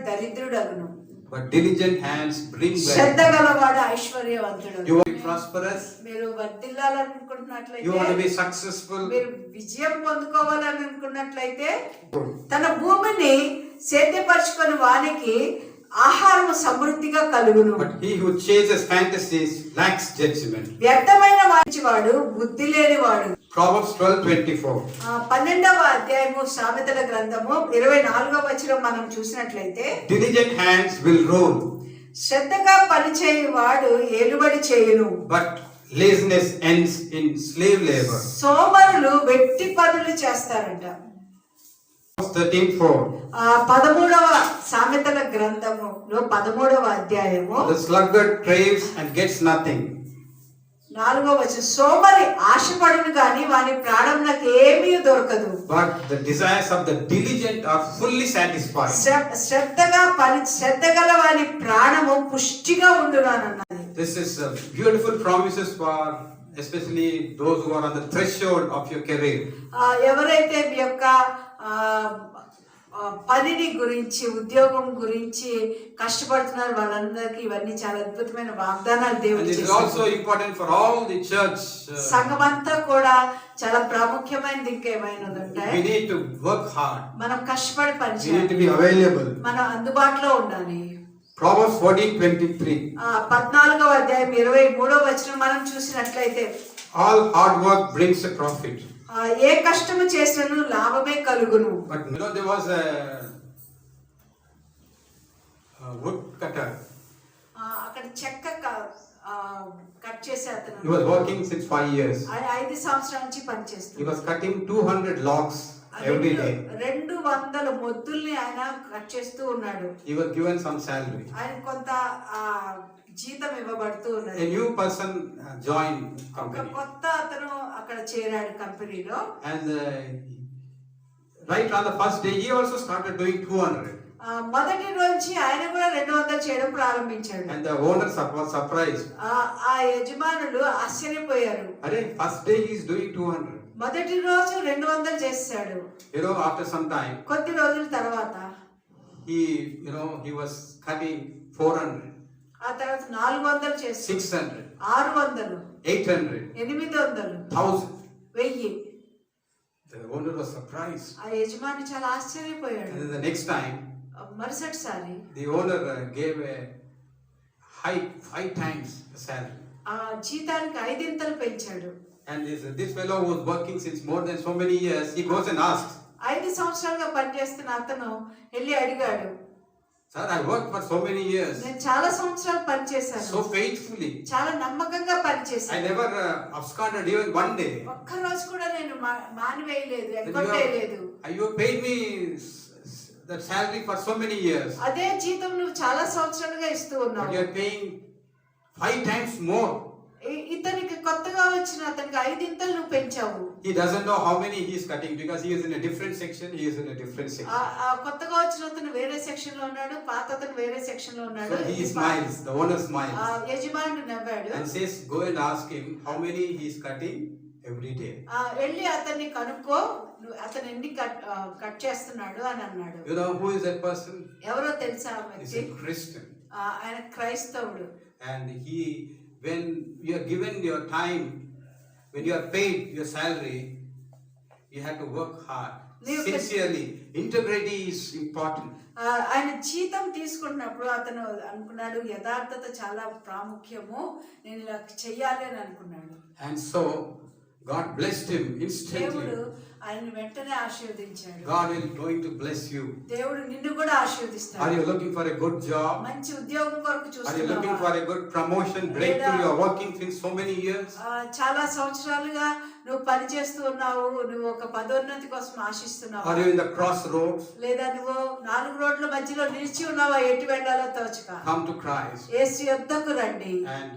దరిద్రుడగును. But diligent hands bring Shraddha wealth. గలవాడు ఐశ్వర్యవంతుడు. You want to be prosperous? మీరు వర్ధిల్లాలనుకుంటున్నట్లయితే, You want to be successful? మీరు విజయం పొందుకోవాలని అనుకున్నట్లయితే, తన భూమిని సేద్యపరచుకొని వానికి ఆహారము సమృద్ధిగా కలుగును. But he who chases fantasies lacks judgment. వ్యర్థమైన వాడు బుద్ధి లేనివాడు. Proverbs 12:24. 12వ అధ్యాయము సామెతల గ్రంథము 24వ వచనం మనం చూసినట్లయితే, Diligent hands will rule, శ్రద్ధగా పనిచేయువాడు ఏలుబడి చేయును. but laziness ends in slave labor. సోమరులు వెట్టి పనులు చేస్తారంట. 13:4. 13వ సామెతల గ్రంథములో 13వ అధ్యాయము The sluggard craves and gets nothing. 4వ వచనం, సోమరి ఆశపడును గాని వాని ప్రాణమునకు ఏమీ దొరకదు. But the desires of the diligent are fully satisfied. శ్రద్ధగల వాని ప్రాణము పుష్టిగా ఉండును అన్నది. This is beautiful promises for especially those who are on the threshold of your career. ఎవరైతే మీ యొక్క పనిని గురించి, ఉద్యోగం గురించి కష్టపడుతున్నారు వాళ్ళందరికీ ఇవన్నీ చాలా అద్భుతమైన వాగ్దానాలు దేవుడు And it is చేశాడు. also important for all the church. సంఘమంతా కూడా చాలా ప్రాముఖ్యమైనది. ఇంకేమైనది ఉంటాయి. We need to work hard. మనం కష్టపడి We need పనిచేయాలి. to be available. మనం అందుబాటులో ఉండాలి. Proverbs 14:23. 14వ అధ్యాయం 23వ వచనం మనం చూసినట్లయితే, All hard work brings a profit. ఏ కష్టము చేసినను లాభమే కలుగును. But there was a wood cutter. అక్కడ చెక్క కట్ చేసే అతను. He was working since 5 years. 5 సంవత్సరాల నుంచి He పనిచేస్తున్నాడు. was cutting 200 logs every day. 200 మొద్దుల్ని ఆయన కట్ చేస్తూ ఉన్నాడు. He was given some salary. ఆయన కొంత జీతం ఇవ్వబడుతూ ఉన్నది. A new person joined ఒక company. కొత్త అతను అక్కడ చేరాడు కంపెనీలో. And right on the first day, he also started doing 200. మొదటి రోజు ఆయన కూడా 200 చేయడం ప్రారంభించాడు. And the owner was surprised. ఆ యజమానులు ఆశ్చర్యపోయారు. Arey, first day he is doing 200. మొదటి రోజు 200 చేశాడు. After some time, కొద్ది రోజుల తర్వాత he was cutting 400. ఆ తర్వాత 400 చేశాడు. 600. 600, 800. 800, 1000. 1000. The owner was surprised. ఆ యజమాని చాలా ఆశ్చర్యపోయాడు. And then the next time, మరుసటిసారి the owner gave a hike 5 times the salary. ఆ జీతానికి 5 పెంచాడు. And this fellow was working since more than so many years. He goes and asks, 5 సంవత్సరాలుగా పనిచేస్తున్న అతను వెళ్ళి అడిగాడు, "Sir, I worked for so many years, నేను చాలా సంవత్సరాలు పనిచేశాను, so faithfully. చాలా నమ్మకంగా I పనిచేశాను, never absconded even one day. ఒక్క రోజు కూడా నేను మానివేయలేదు, Then ఎగ్గొట్టేయలేదు. you paid me that salary for so many years, అదే జీతం నువ్వు చాలా సంవత్సరాలుగా ఇస్తూ but ఉన్నావు. you are paying 5 times more." ఇతనికి కొత్తగా వచ్చిన అతనికి 5 నువ్వు పెంచావు. He doesn't know how many he is cutting because he is in a different section. He is in a different section. ఆ కొత్తగా వచ్చిన అతను వేరే సెక్షన్ లో ఉన్నాడు, పాత అతను వేరే సెక్షన్ లో ఉన్నాడు. So he smiles. The owner smiles యజమానుడు నవ్వాడు. and says, "Go and ask him how many he is cutting every day." వెళ్ళి అతన్ని కనుక్కో, అతను ఎన్ని కట్ చేస్తున్నాడు అని అన్నాడు. Who is that person? ఎవరో తెలుసా ఆ He's వ్యక్తి? a Christian. ఆయన క్రైస్తవుడు. And when you are given your time, when you are paid your salary, you have to work hard, sincerely. Integrity is important. ఆయన జీతం తీసుకున్నప్పుడు అతను అనుకున్నాడు, యథార్థత చాలా ప్రాముఖ్యము, నేను ఇలా చెయ్యాలి అని అనుకున్నాడు. And so God blessed him instantly. దేవుడు ఆయన వెంటనే ఆశీర్వదించాడు. God is going to bless you. దేవుడు నిన్ను కూడా ఆశీర్వదిస్తాడు. Are you looking for a good job? మంచి ఉద్యోగం కొరకు Are you looking చూస్తున్నావా? for a good promotion, breakthrough? You are working since so many years. చాలా సంవత్సరాలుగా నువ్వు పని చేస్తూ ఉన్నావు, నువ్వు ఒక పదోన్నతి కోసం ఆశిస్తున్నావు. Are you in the crossroads? లేదా నువ్వు 4 రోడ్ల మధ్యలో నిలిచి ఉన్నావా, ఎటు వెళ్ళాలో తోచక? Come to Christ యేసు యొద్దకు రండి. and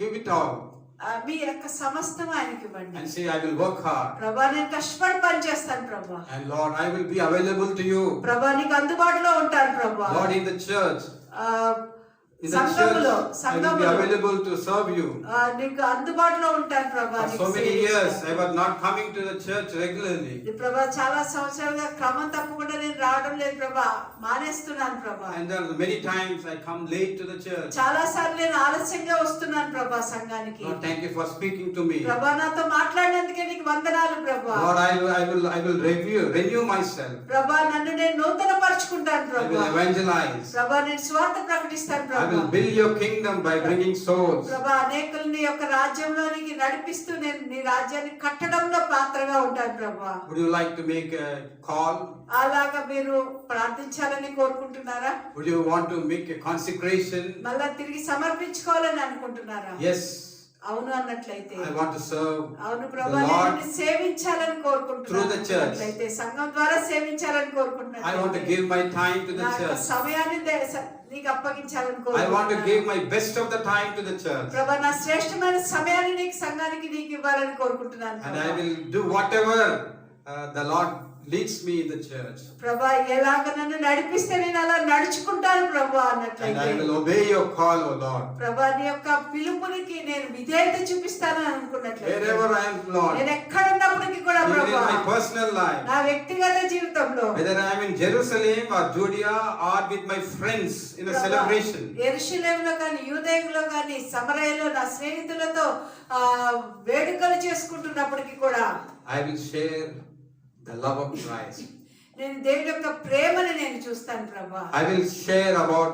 give it all మీ యొక్క సమస్తం ఆయనకి ఇవ్వండి. and say, "I will work hard, ప్రభా నేను కష్టపడి పని చేస్తాను ప్రభా. and Lord, I will be available to you. ప్రభా నీకు అందుబాటులో ఉంటాను ప్రభా. Lord, in the church, in the సంఘములో church, I will be available to serve you." నీకు అందుబాటులో ఉంటాను ప్రభా. For so many years, I was not coming to the church regularly. ప్రభా చాలా సంవత్సరాలుగా క్రమం తప్పకుండా నేను రావడం లేదు ప్రభా, మానేస్తున్నాను ప్రభా. And there are many times I come late to the church. చాలా సార్లు నేను ఆలస్యంగా వస్తున్నాను ప్రభా సంఘానికి. Lord, thank you for speaking to me. ప్రభా నాతో మాట్లాడినందుకే నీకు వందనాలు ప్రభా. Lord, I will renew myself. ప్రభా నన్ను నేను నూతన పరుచుకుంటాను I ప్రభా. will evangelize. ప్రభా నేను స్వార్థ ప్రకటిస్తాను I ప్రభా. will build your kingdom by bringing souls. ప్రభా అనేకుల్ని యొక్క రాజ్యంలోనికి నడిపిస్తూ నేను నీ రాజ్యాన్ని కట్టడంలో పాత్రగా ఉంటాను ప్రభా. Would you like to make a call? అలాగా మీరు ప్రార్థించాలని కోరుకుంటున్నారా? Would you want to make a consecration? మళ్ళా తిరిగి సమర్పించుకోవాలని అనుకుంటున్నారా? Yes, అవును అన్నట్లయితే I want to serve అవును the ప్రభా Lord. నేను సేవించాలని Through the church. కోరుకుంటున్నాను. సంఘం ద్వారా సేవించాలని I want to give my time to the నా యొక్క church. సమయాన్ని నీకు అప్పగించాలని I want to కోరుకుంటున్నాను. give my best of the time to the church. ప్రభా నా శ్రేష్టమైన సమయాన్ని నీకు సంఘానికి నీకు ఇవ్వాలని కోరుకుంటున్నాను And ప్రభా. I will do whatever the Lord leads me in the church. ప్రభా ఎలాగ నన్ను నడిపిస్తే నేను అలా నడుచుకుంటాను ప్రభా And అన్నట్లయితే I will obey your call, O Lord. ప్రభా నీ యొక్క పిలుపునికి నేను విధేయత చూపిస్తాను అనుకున్నట్లయితే Wherever I am, Lord, నేను ఎక్కడున్నప్పటికీ కూడా even in ప్రభా my personal life, నా వ్యక్తిగత జీవితంలో whether I am in Jerusalem or Judea or with my friends in a celebration, యెరూషలేములో కానీ యూదయలో కానీ సమరయలో నా స్నేహితులతో వేడుకలు చేసుకుంటున్నప్పటికీ కూడా I will share the love of Christ. నేను దేవుని యొక్క ప్రేమను నేను చూస్తాను ప్రభా. I will share about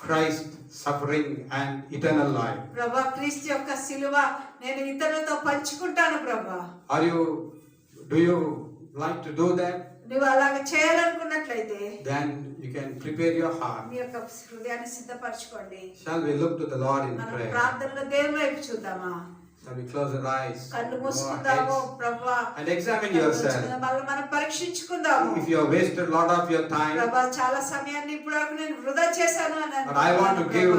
Christ suffering and eternal life. ప్రభా క్రీస్తు యొక్క సిలువ నేను ఇతరులతో పంచుకుంటాను ప్రభా. Do you like to do that? నువ్వు అలాగ చేయాలనుకున్నట్లయితే Then you can prepare your heart. మీ యొక్క హృదయాన్ని సిద్ధపరచుకోండి. Shall we look to the Lord in మనం prayer? ప్రార్థనలో దేవుని వైపు చూద్దామా? Shall we close our eyes? కళ్ళు bow our మూసుకుందాము heads, ప్రభా. and examine yourself? మళ్ళీ మనం పరీక్షించుకుందాము. If you have wasted a lot of your time, ప్రభా చాలా సమయాన్ని ఇప్పుడు వరకు నేను వృధా చేశాను అని but I want to give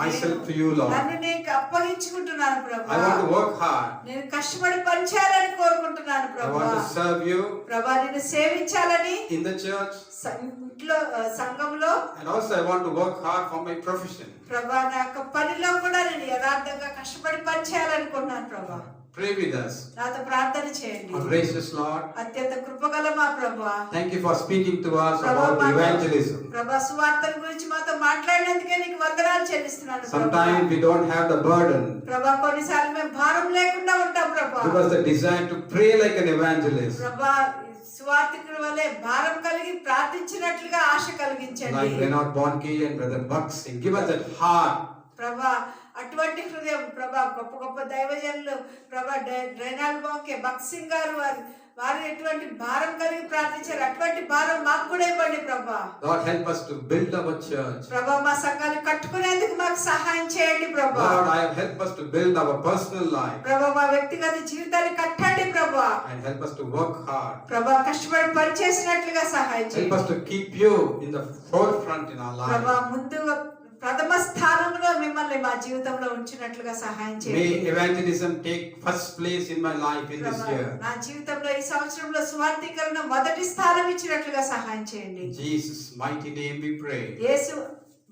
myself to you, Lord. నన్ను నీకు అప్పగించుకుంటున్నాను ప్రభా. I want to work hard. నేను కష్టపడి పనిచేయాలని కోరుకుంటున్నాను I ప్రభా. want to serve you ప్రభా నిన్ను సేవించాలని in the church, ఇంట్లో సంఘంలో, and also I want to work hard for my profession. ప్రభా నా యొక్క పనిలో కూడా నేను యథార్థంగా కష్టపడి పనిచేయాలనుకున్నాను ప్రభా. Pray with us. నాతో ప్రార్థన చేయండి. Our gracious Lord, అత్యంత కృపగల మా ప్రభా. thank you for speaking to us ప్రభా, about evangelism. ప్రభా సువార్తల గురించి మాతో మాట్లాడినందుకే నీకు వందనాలు చెల్లిస్తున్నాను ప్రభా. Sometimes we don't have the burden ప్రభా కొన్నిసార్లు మేము భారం లేకుండా ఉంటాం ప్రభా. because the desire to pray like an evangelist. ప్రభా సువార్తికుల వలె భారం కలిగి ప్రార్థించినట్లుగా ఆశ కలిగించండి. Like Renard Bonnke and Brother Buxing, give us that heart. ప్రభా అటువంటి హృదయం ప్రభా. గొప్ప గొప్ప దైవజనులు ప్రభా రెనాల్డ్ బాంకే, బక్సింగ్ గారు వారు ఎటువంటి భారం కలిగి ప్రార్థించారు. అటువంటి భారం మాకు కూడా ఇవ్వండి ప్రభా. Lord, help us to build our church. ప్రభా మా సంఘాలు కట్టుకునేందుకు మాకు సహాయం చేయండి ప్రభా. Lord, help us to build our personal life. ప్రభా మా వ్యక్తిగత జీవితాన్ని కట్టండి ప్రభా. And help us to work hard. ప్రభా కష్టపడి పనిచేసినట్లుగా సహాయం Help చేయండి. us to keep you in the forefront in our ప్రభా life. ముందు ప్రథమ స్థానంలో మిమ్మల్ని మా జీవితంలో ఉంచినట్లుగా సహాయం May చేయండి. evangelism take first place in my life in this ప్రభా, year. నా జీవితంలో ఈ సంవత్సరంలో సువార్తీకరణ మొదటి స్థానం ఇచ్చినట్లుగా సహాయం చేయండి. In Jesus' mighty name we pray. యేసు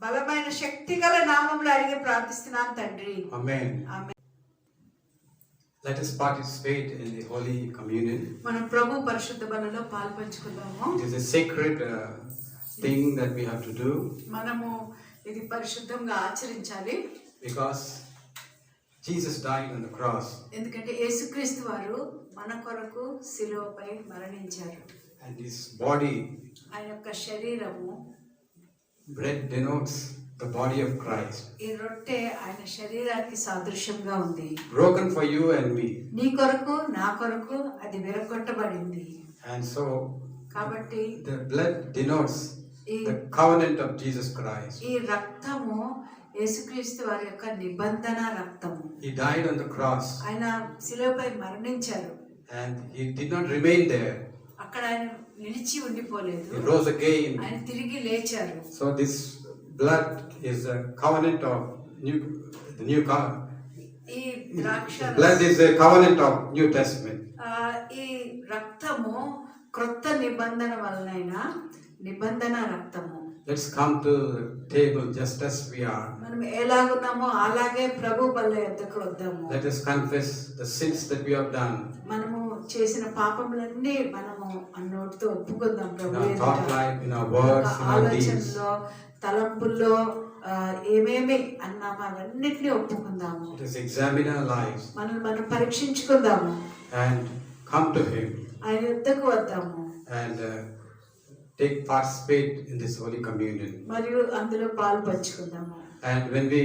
బలమైన శక్తిగల నామములో అడిగి ప్రార్థిస్తున్నాం తండ్రి. Amen. Amen. Let us participate in the Holy Communion. మనం ప్రభు పరిశుద్ధ బలిలో పాల్పంచుకుందాము. It is a sacred thing that we have to do మనము ఇది పరిశుద్ధంగా ఆచరించాలి. because Jesus died on the cross. ఎందుకంటే యేసుక్రీస్తు వారు మన కొరకు శిలువపై మరణించారు. And his body, ఆయన యొక్క శరీరము, bread denotes the body of Christ, ఈ రొట్టె ఆయన శరీరానికి సాదృశ్యంగా ఉంది. broken for you and me. నీ కొరకు నా కొరకు అది విరగొట్టబడింది. And so కాబట్టి the blood denotes the covenant of Jesus Christ. ఈ రక్తము యేసుక్రీస్తు వారి యొక్క నిబంధన రక్తము. He died on the cross ఆయన శిలువపై మరణించారు. and he did not remain there. అక్కడ ఆయన నిలిచి ఉండిపోలేదు. He rose again. ఆయన తిరిగి లేచారు. So this blood is a covenant of the new covenant. ఈ ద్రాక్ష Blood is a covenant of New Testament. ఈ రక్తము క్రొత్త నిబంధన వలన నిబంధన రక్తము. Let's come to the table just as we are. మనం ఎలాగున్నామో అలాగే ప్రభు బల్ల యొద్దకు వద్దాము. Let us confess the sins that we have done. మనము చేసిన పాపములన్నీ మనము నోటితో ఒప్పుకుందాం In ప్రభు our ఎదుట. thought life, in our words, in our deeds. ఆలోచనలో తలంపుల్లో ఏమేమి అన్నామో అవన్నిటిని ఒప్పుకుందాము. Let us examine our lives మనం పరీక్షించుకుందాము. and come to him ఆయన యొద్దకు వద్దాము. and participate in this Holy Communion. మరియు అందులో పాలు పంచుకుందాము. And when we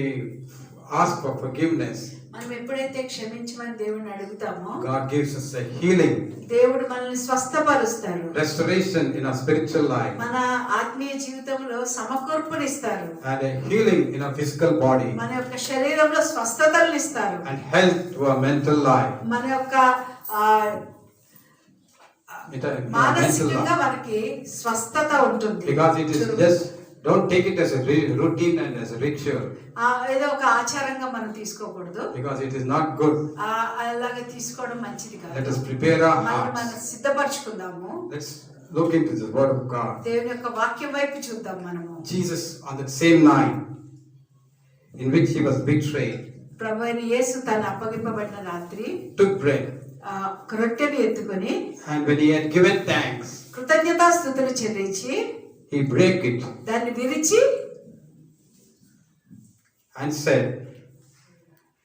ask for forgiveness, మనం ఎప్పుడైతే క్షమించమని దేవుని అడుగుతామో God gives us a healing, దేవుడు మనల్ని స్వస్థపరుస్తారు. restoration in our spiritual life, మన ఆత్మీయ జీవితంలో సమకూర్పునిస్తారు. and a healing in our physical body, మన యొక్క శరీరంలో స్వస్థతలను ఇస్తారు. and health to our mental life. మన యొక్క Mental మానసికంగా life. మనకి స్వస్థత ఉంటుంది. Because it is just, don't take it as a routine and as a ritual. ఏదో ఒక ఆచారంగా మనం తీసుకోకూడదు. Because it is not good. అలాగే తీసుకోవడం మంచిది కాదు. Let us prepare our మనం hearts. సిద్ధపరచుకుందాము. Let's look into the word of God. దేవుని యొక్క వాక్యం వైపు చూద్దాం మనము. Jesus on that same night in which he was betrayed ప్రభు అయిన యేసు తాను అప్పగింపబడిన రాత్రి took bread, రొట్టెని ఎత్తుకొని and when he had given thanks, కృతజ్ఞతాస్తుతులు చెల్లించి he broke it దాన్ని విరిచి and said,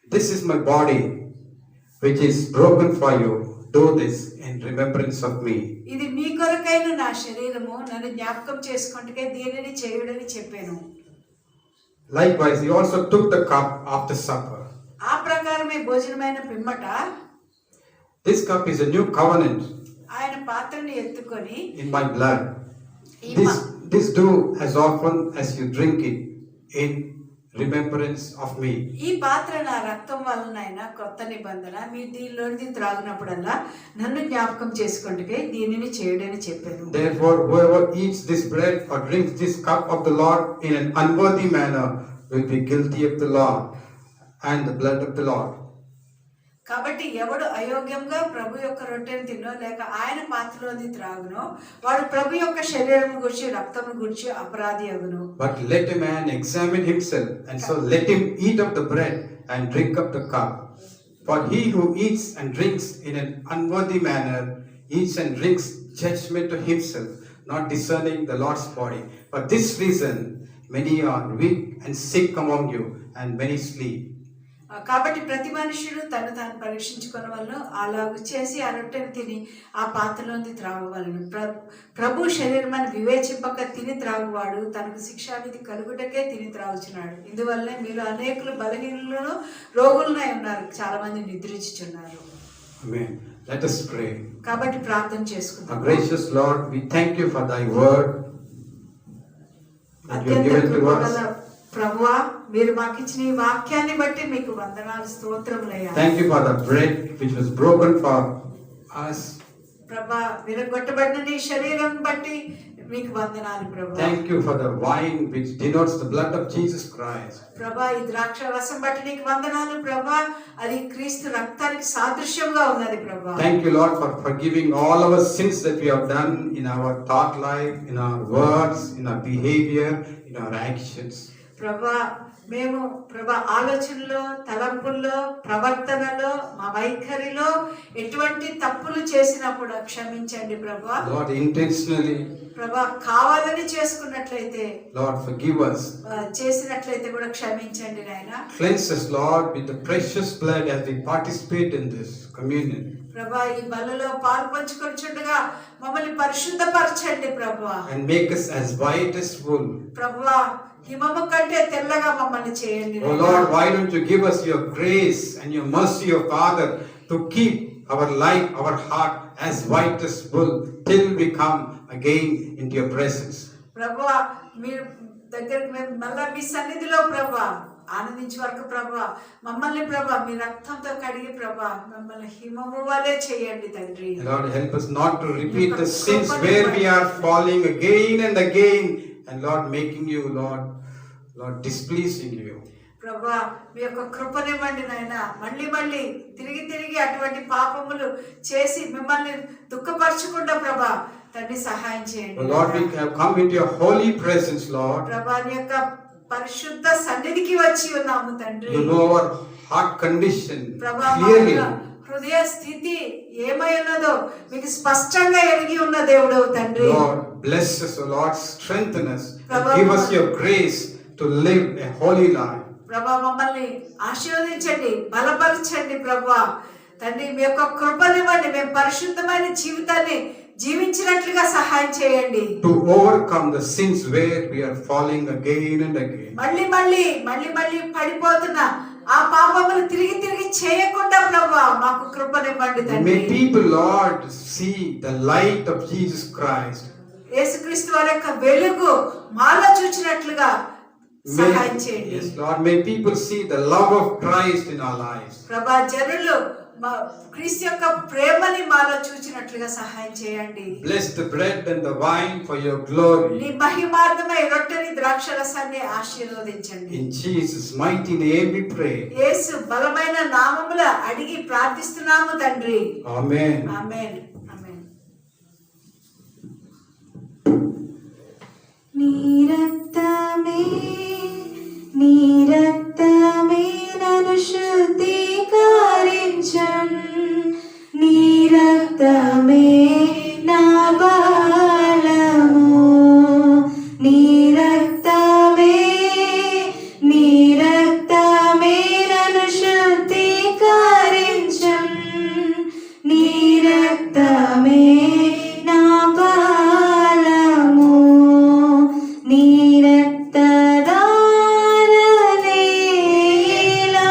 "This is my body which is broken for you. Do this in remembrance of me." ఇది మీ కొరకైన నా శరీరము, నన్ను జ్ఞాపకం చేసుకుంటే దీనిని చేయుడని చెప్పాను. Likewise, he also took the cup after supper, ఆ ప్రకారమే భోజనమైన పిమ్మట this cup is a new covenant ఆయన పాత్రని ఎత్తుకొని in my blood. ఈ This do as often as you drink it in remembrance of me. ఈ పాత్ర నా రక్తం వలనైనా కొత్త నిబంధన మీరు దీనిలోనిది త్రాగినప్పుడల్లా నన్ను జ్ఞాపకం చేసుకుంటే దీనిని చేయడని చెప్పాను. Therefore, whoever eats this bread or drinks this cup of the Lord in an unworthy manner will be guilty of the law and the blood of the Lord. కాబట్టి ఎవడు అయోగ్యంగా ప్రభు యొక్క రొట్టెను తినో లేక ఆయన పాత్రలోని త్రాగునో వాడు ప్రభు యొక్క శరీరం గురించి రక్తం గురించి అపరాధి అగును. But let a man examine himself, and so let him eat of the bread and drink of the cup. For he who eats and drinks in an unworthy manner eats and drinks judgment to himself, not discerning the Lord's body. For this reason many are weak and sick among you, and many sleep. కాబట్టి ప్రతి మనుషుడు తను తాను పరీక్షించుకొనవలను, అలాగూ చేసి ఆ రొట్టెను తిని ఆ పాత్రలోని త్రాగవలను. ప్రభు శరీరమని వివేచింపక తిని త్రాగువాడు తనకు శిక్షావిధి కలుగుటకే తిని త్రాగుచున్నాడు. ఇందువల్లనే మీరు అనేకులు బలహీనులను రోగులనై ఉన్నారు, చాలా మంది నిద్రించుచున్నారు. Amen. Let us pray. కాబట్టి ప్రార్థన చేసుకుందాం. Our gracious Lord, we thank you for thy word that you have given to us. ప్రభువా, మీరు మాకు ఇచ్చిన ఈ వాక్యాన్ని బట్టి మీకు వందనాలు, స్తోత్రములయ్యా. Thank you for the bread which was broken for us. ప్రభా, విరగొట్టబడిన నీ శరీరం బట్టి మీకు వందనాలు ప్రభా. Thank you for the wine which denotes the blood of Jesus Christ. ప్రభా, ఈ ద్రాక్ష రసం బట్టి నీకు వందనాలు ప్రభా, అది క్రీస్తు రక్తానికి సాదృశ్యంగా ఉన్నది ప్రభా. Thank you, Lord, for forgiving all our sins that we have done in our thought life, in our words, in our behavior, in our actions. ప్రభా, మేము ప్రభా ఆలోచనలో, తలంపుల్లో, ప్రవర్తనలో, మా వైఖరిలో ఎటువంటి తప్పులు చేసినప్పుడు క్షమించండి ప్రభా. Lord, intentionally, ప్రభా కావాలని చేసుకున్నట్లయితే Lord, forgive us. చేసినట్లయితే కూడా క్షమించండి నాయనా. Cleanse us, Lord, with the precious blood as we participate in this communion. ప్రభా, ఈ బలలో పాలు పంచుకొనిచుండగా మమ్మల్ని పరిశుద్ధపరచండి ప్రభా. And make us as white as wool. ప్రభా, హిమము కంటే తెల్లగా మమ్మల్ని చేయండి. Oh Lord, why don't you give us your grace and your mercy, your Father, to keep our life, our heart as white as wool till we come again into your presence. ప్రభా, మీరు దగ్గరికి మేము మళ్ళా మీ సన్నిధిలో ప్రభా ఆనందించే వరకు ప్రభా మమ్మల్ని ప్రభా మీ రక్తంతో కడిగి ప్రభా మమ్మల్ని హిమము వలె చేయండి తండ్రి. Lord, help us not to repeat the sins where we are falling again and again, and Lord, making you, Lord, displeasing you. ప్రభా, మీ యొక్క కృపనివ్వండి నాయనా. మళ్ళీ మళ్ళీ తిరిగి తిరిగి అటువంటి పాపములు చేసి మిమ్మల్ని దుఃఖపరచకుండా ప్రభా తండ్రి సహాయం చేయండి. Lord, we have come into your holy presence, Lord. ప్రభా, నీ యొక్క పరిశుద్ధ సన్నిధికి వచ్చి ఉన్నాము తండ్రి. You know our heart condition ప్రభా, clearly. హృదయ స్థితి ఏమై ఉన్నదో మీకు స్పష్టంగా ఎరిగి ఉన్న దేవుడు తండ్రి. Lord, bless us, O Lord, strengthen us, and give us your grace to live a holy life. ప్రభా, మమ్మల్ని ఆశీర్వదించండి, బలపరచండి ప్రభా తండ్రి. మీ యొక్క కృపనివ్వండి, మేము పరిశుద్ధమైన జీవితాన్ని జీవించినట్లుగా సహాయం చేయండి. To overcome the sins where we are falling again and again. మళ్ళీ పడిపోతున్న ఆ పాపములు తిరిగి తిరిగి చేయకుండా ప్రభా మాకు కృపనివ్వండి తండ్రి. May people, Lord, see the light of Jesus Christ. యేసుక్రీస్తు వారి యొక్క వెలుగు మాలో చూచినట్లుగా సహాయం చేయండి. Yes, Lord, may people see the love of Christ in our lives. ప్రభా, జనులు క్రీస్తు యొక్క ప్రేమని మాలో చూచినట్లుగా సహాయం చేయండి. Bless the bread and the wine for your glory. నీ మహిమార్థమై రొట్టెని ద్రాక్షరసాన్ని ఆశీర్వదించండి. In Jesus' mighty name we pray. యేసు బలమైన నామములో అడిగి ప్రార్థిస్తున్నాము తండ్రి. Amen. ఆమేన్. ఆమేన్. నీ రక్తమే నన్ను శుద్ధీకరించన్, నీ రక్తమే నా బలము, నీ రక్తమే నన్ను శుద్ధీకరించన్, నీ రక్తమే నా బలము, నీ రక్తదారనే ఇలా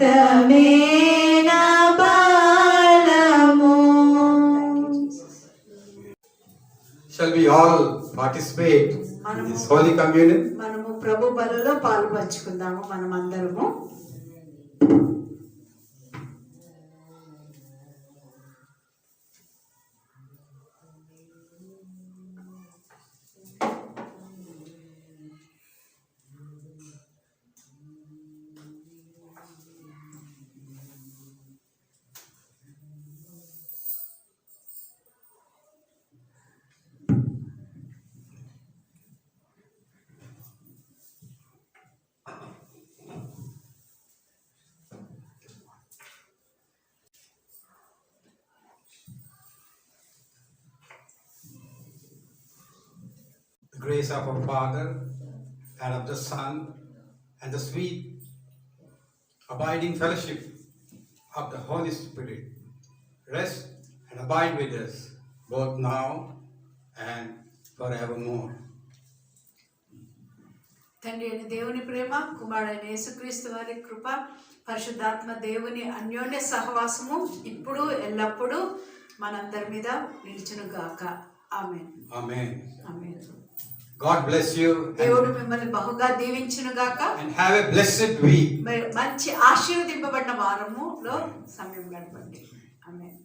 రక్తమే నా బలము. Shall we all participate in this Holy Communion? మనము ప్రభు బలలో పాల్పంచుకుందాము మనం అందరము. The grace of our Father and of the Son and the sweet abiding fellowship of the Holy Spirit rest and abide with us both now and forevermore. తండ్రి అయిన దేవుని ప్రేమ, కుమారుడైన యేసుక్రీస్తు వారి కృప, పరిశుద్ధాత్మ దేవుని అన్యోన్య సహవాసము ఇప్పుడు ఎల్లప్పుడూ మనందరి మీద నిలిచును గాక. ఆమేన్. Amen. Amen. God bless you దేవుడు మిమ్మల్ని బహుగా దీవించును గాక. and have a blessed week. మంచి ఆశీర్వదింపబడిన వారములో సమయం గడపండి. ఆమేన్.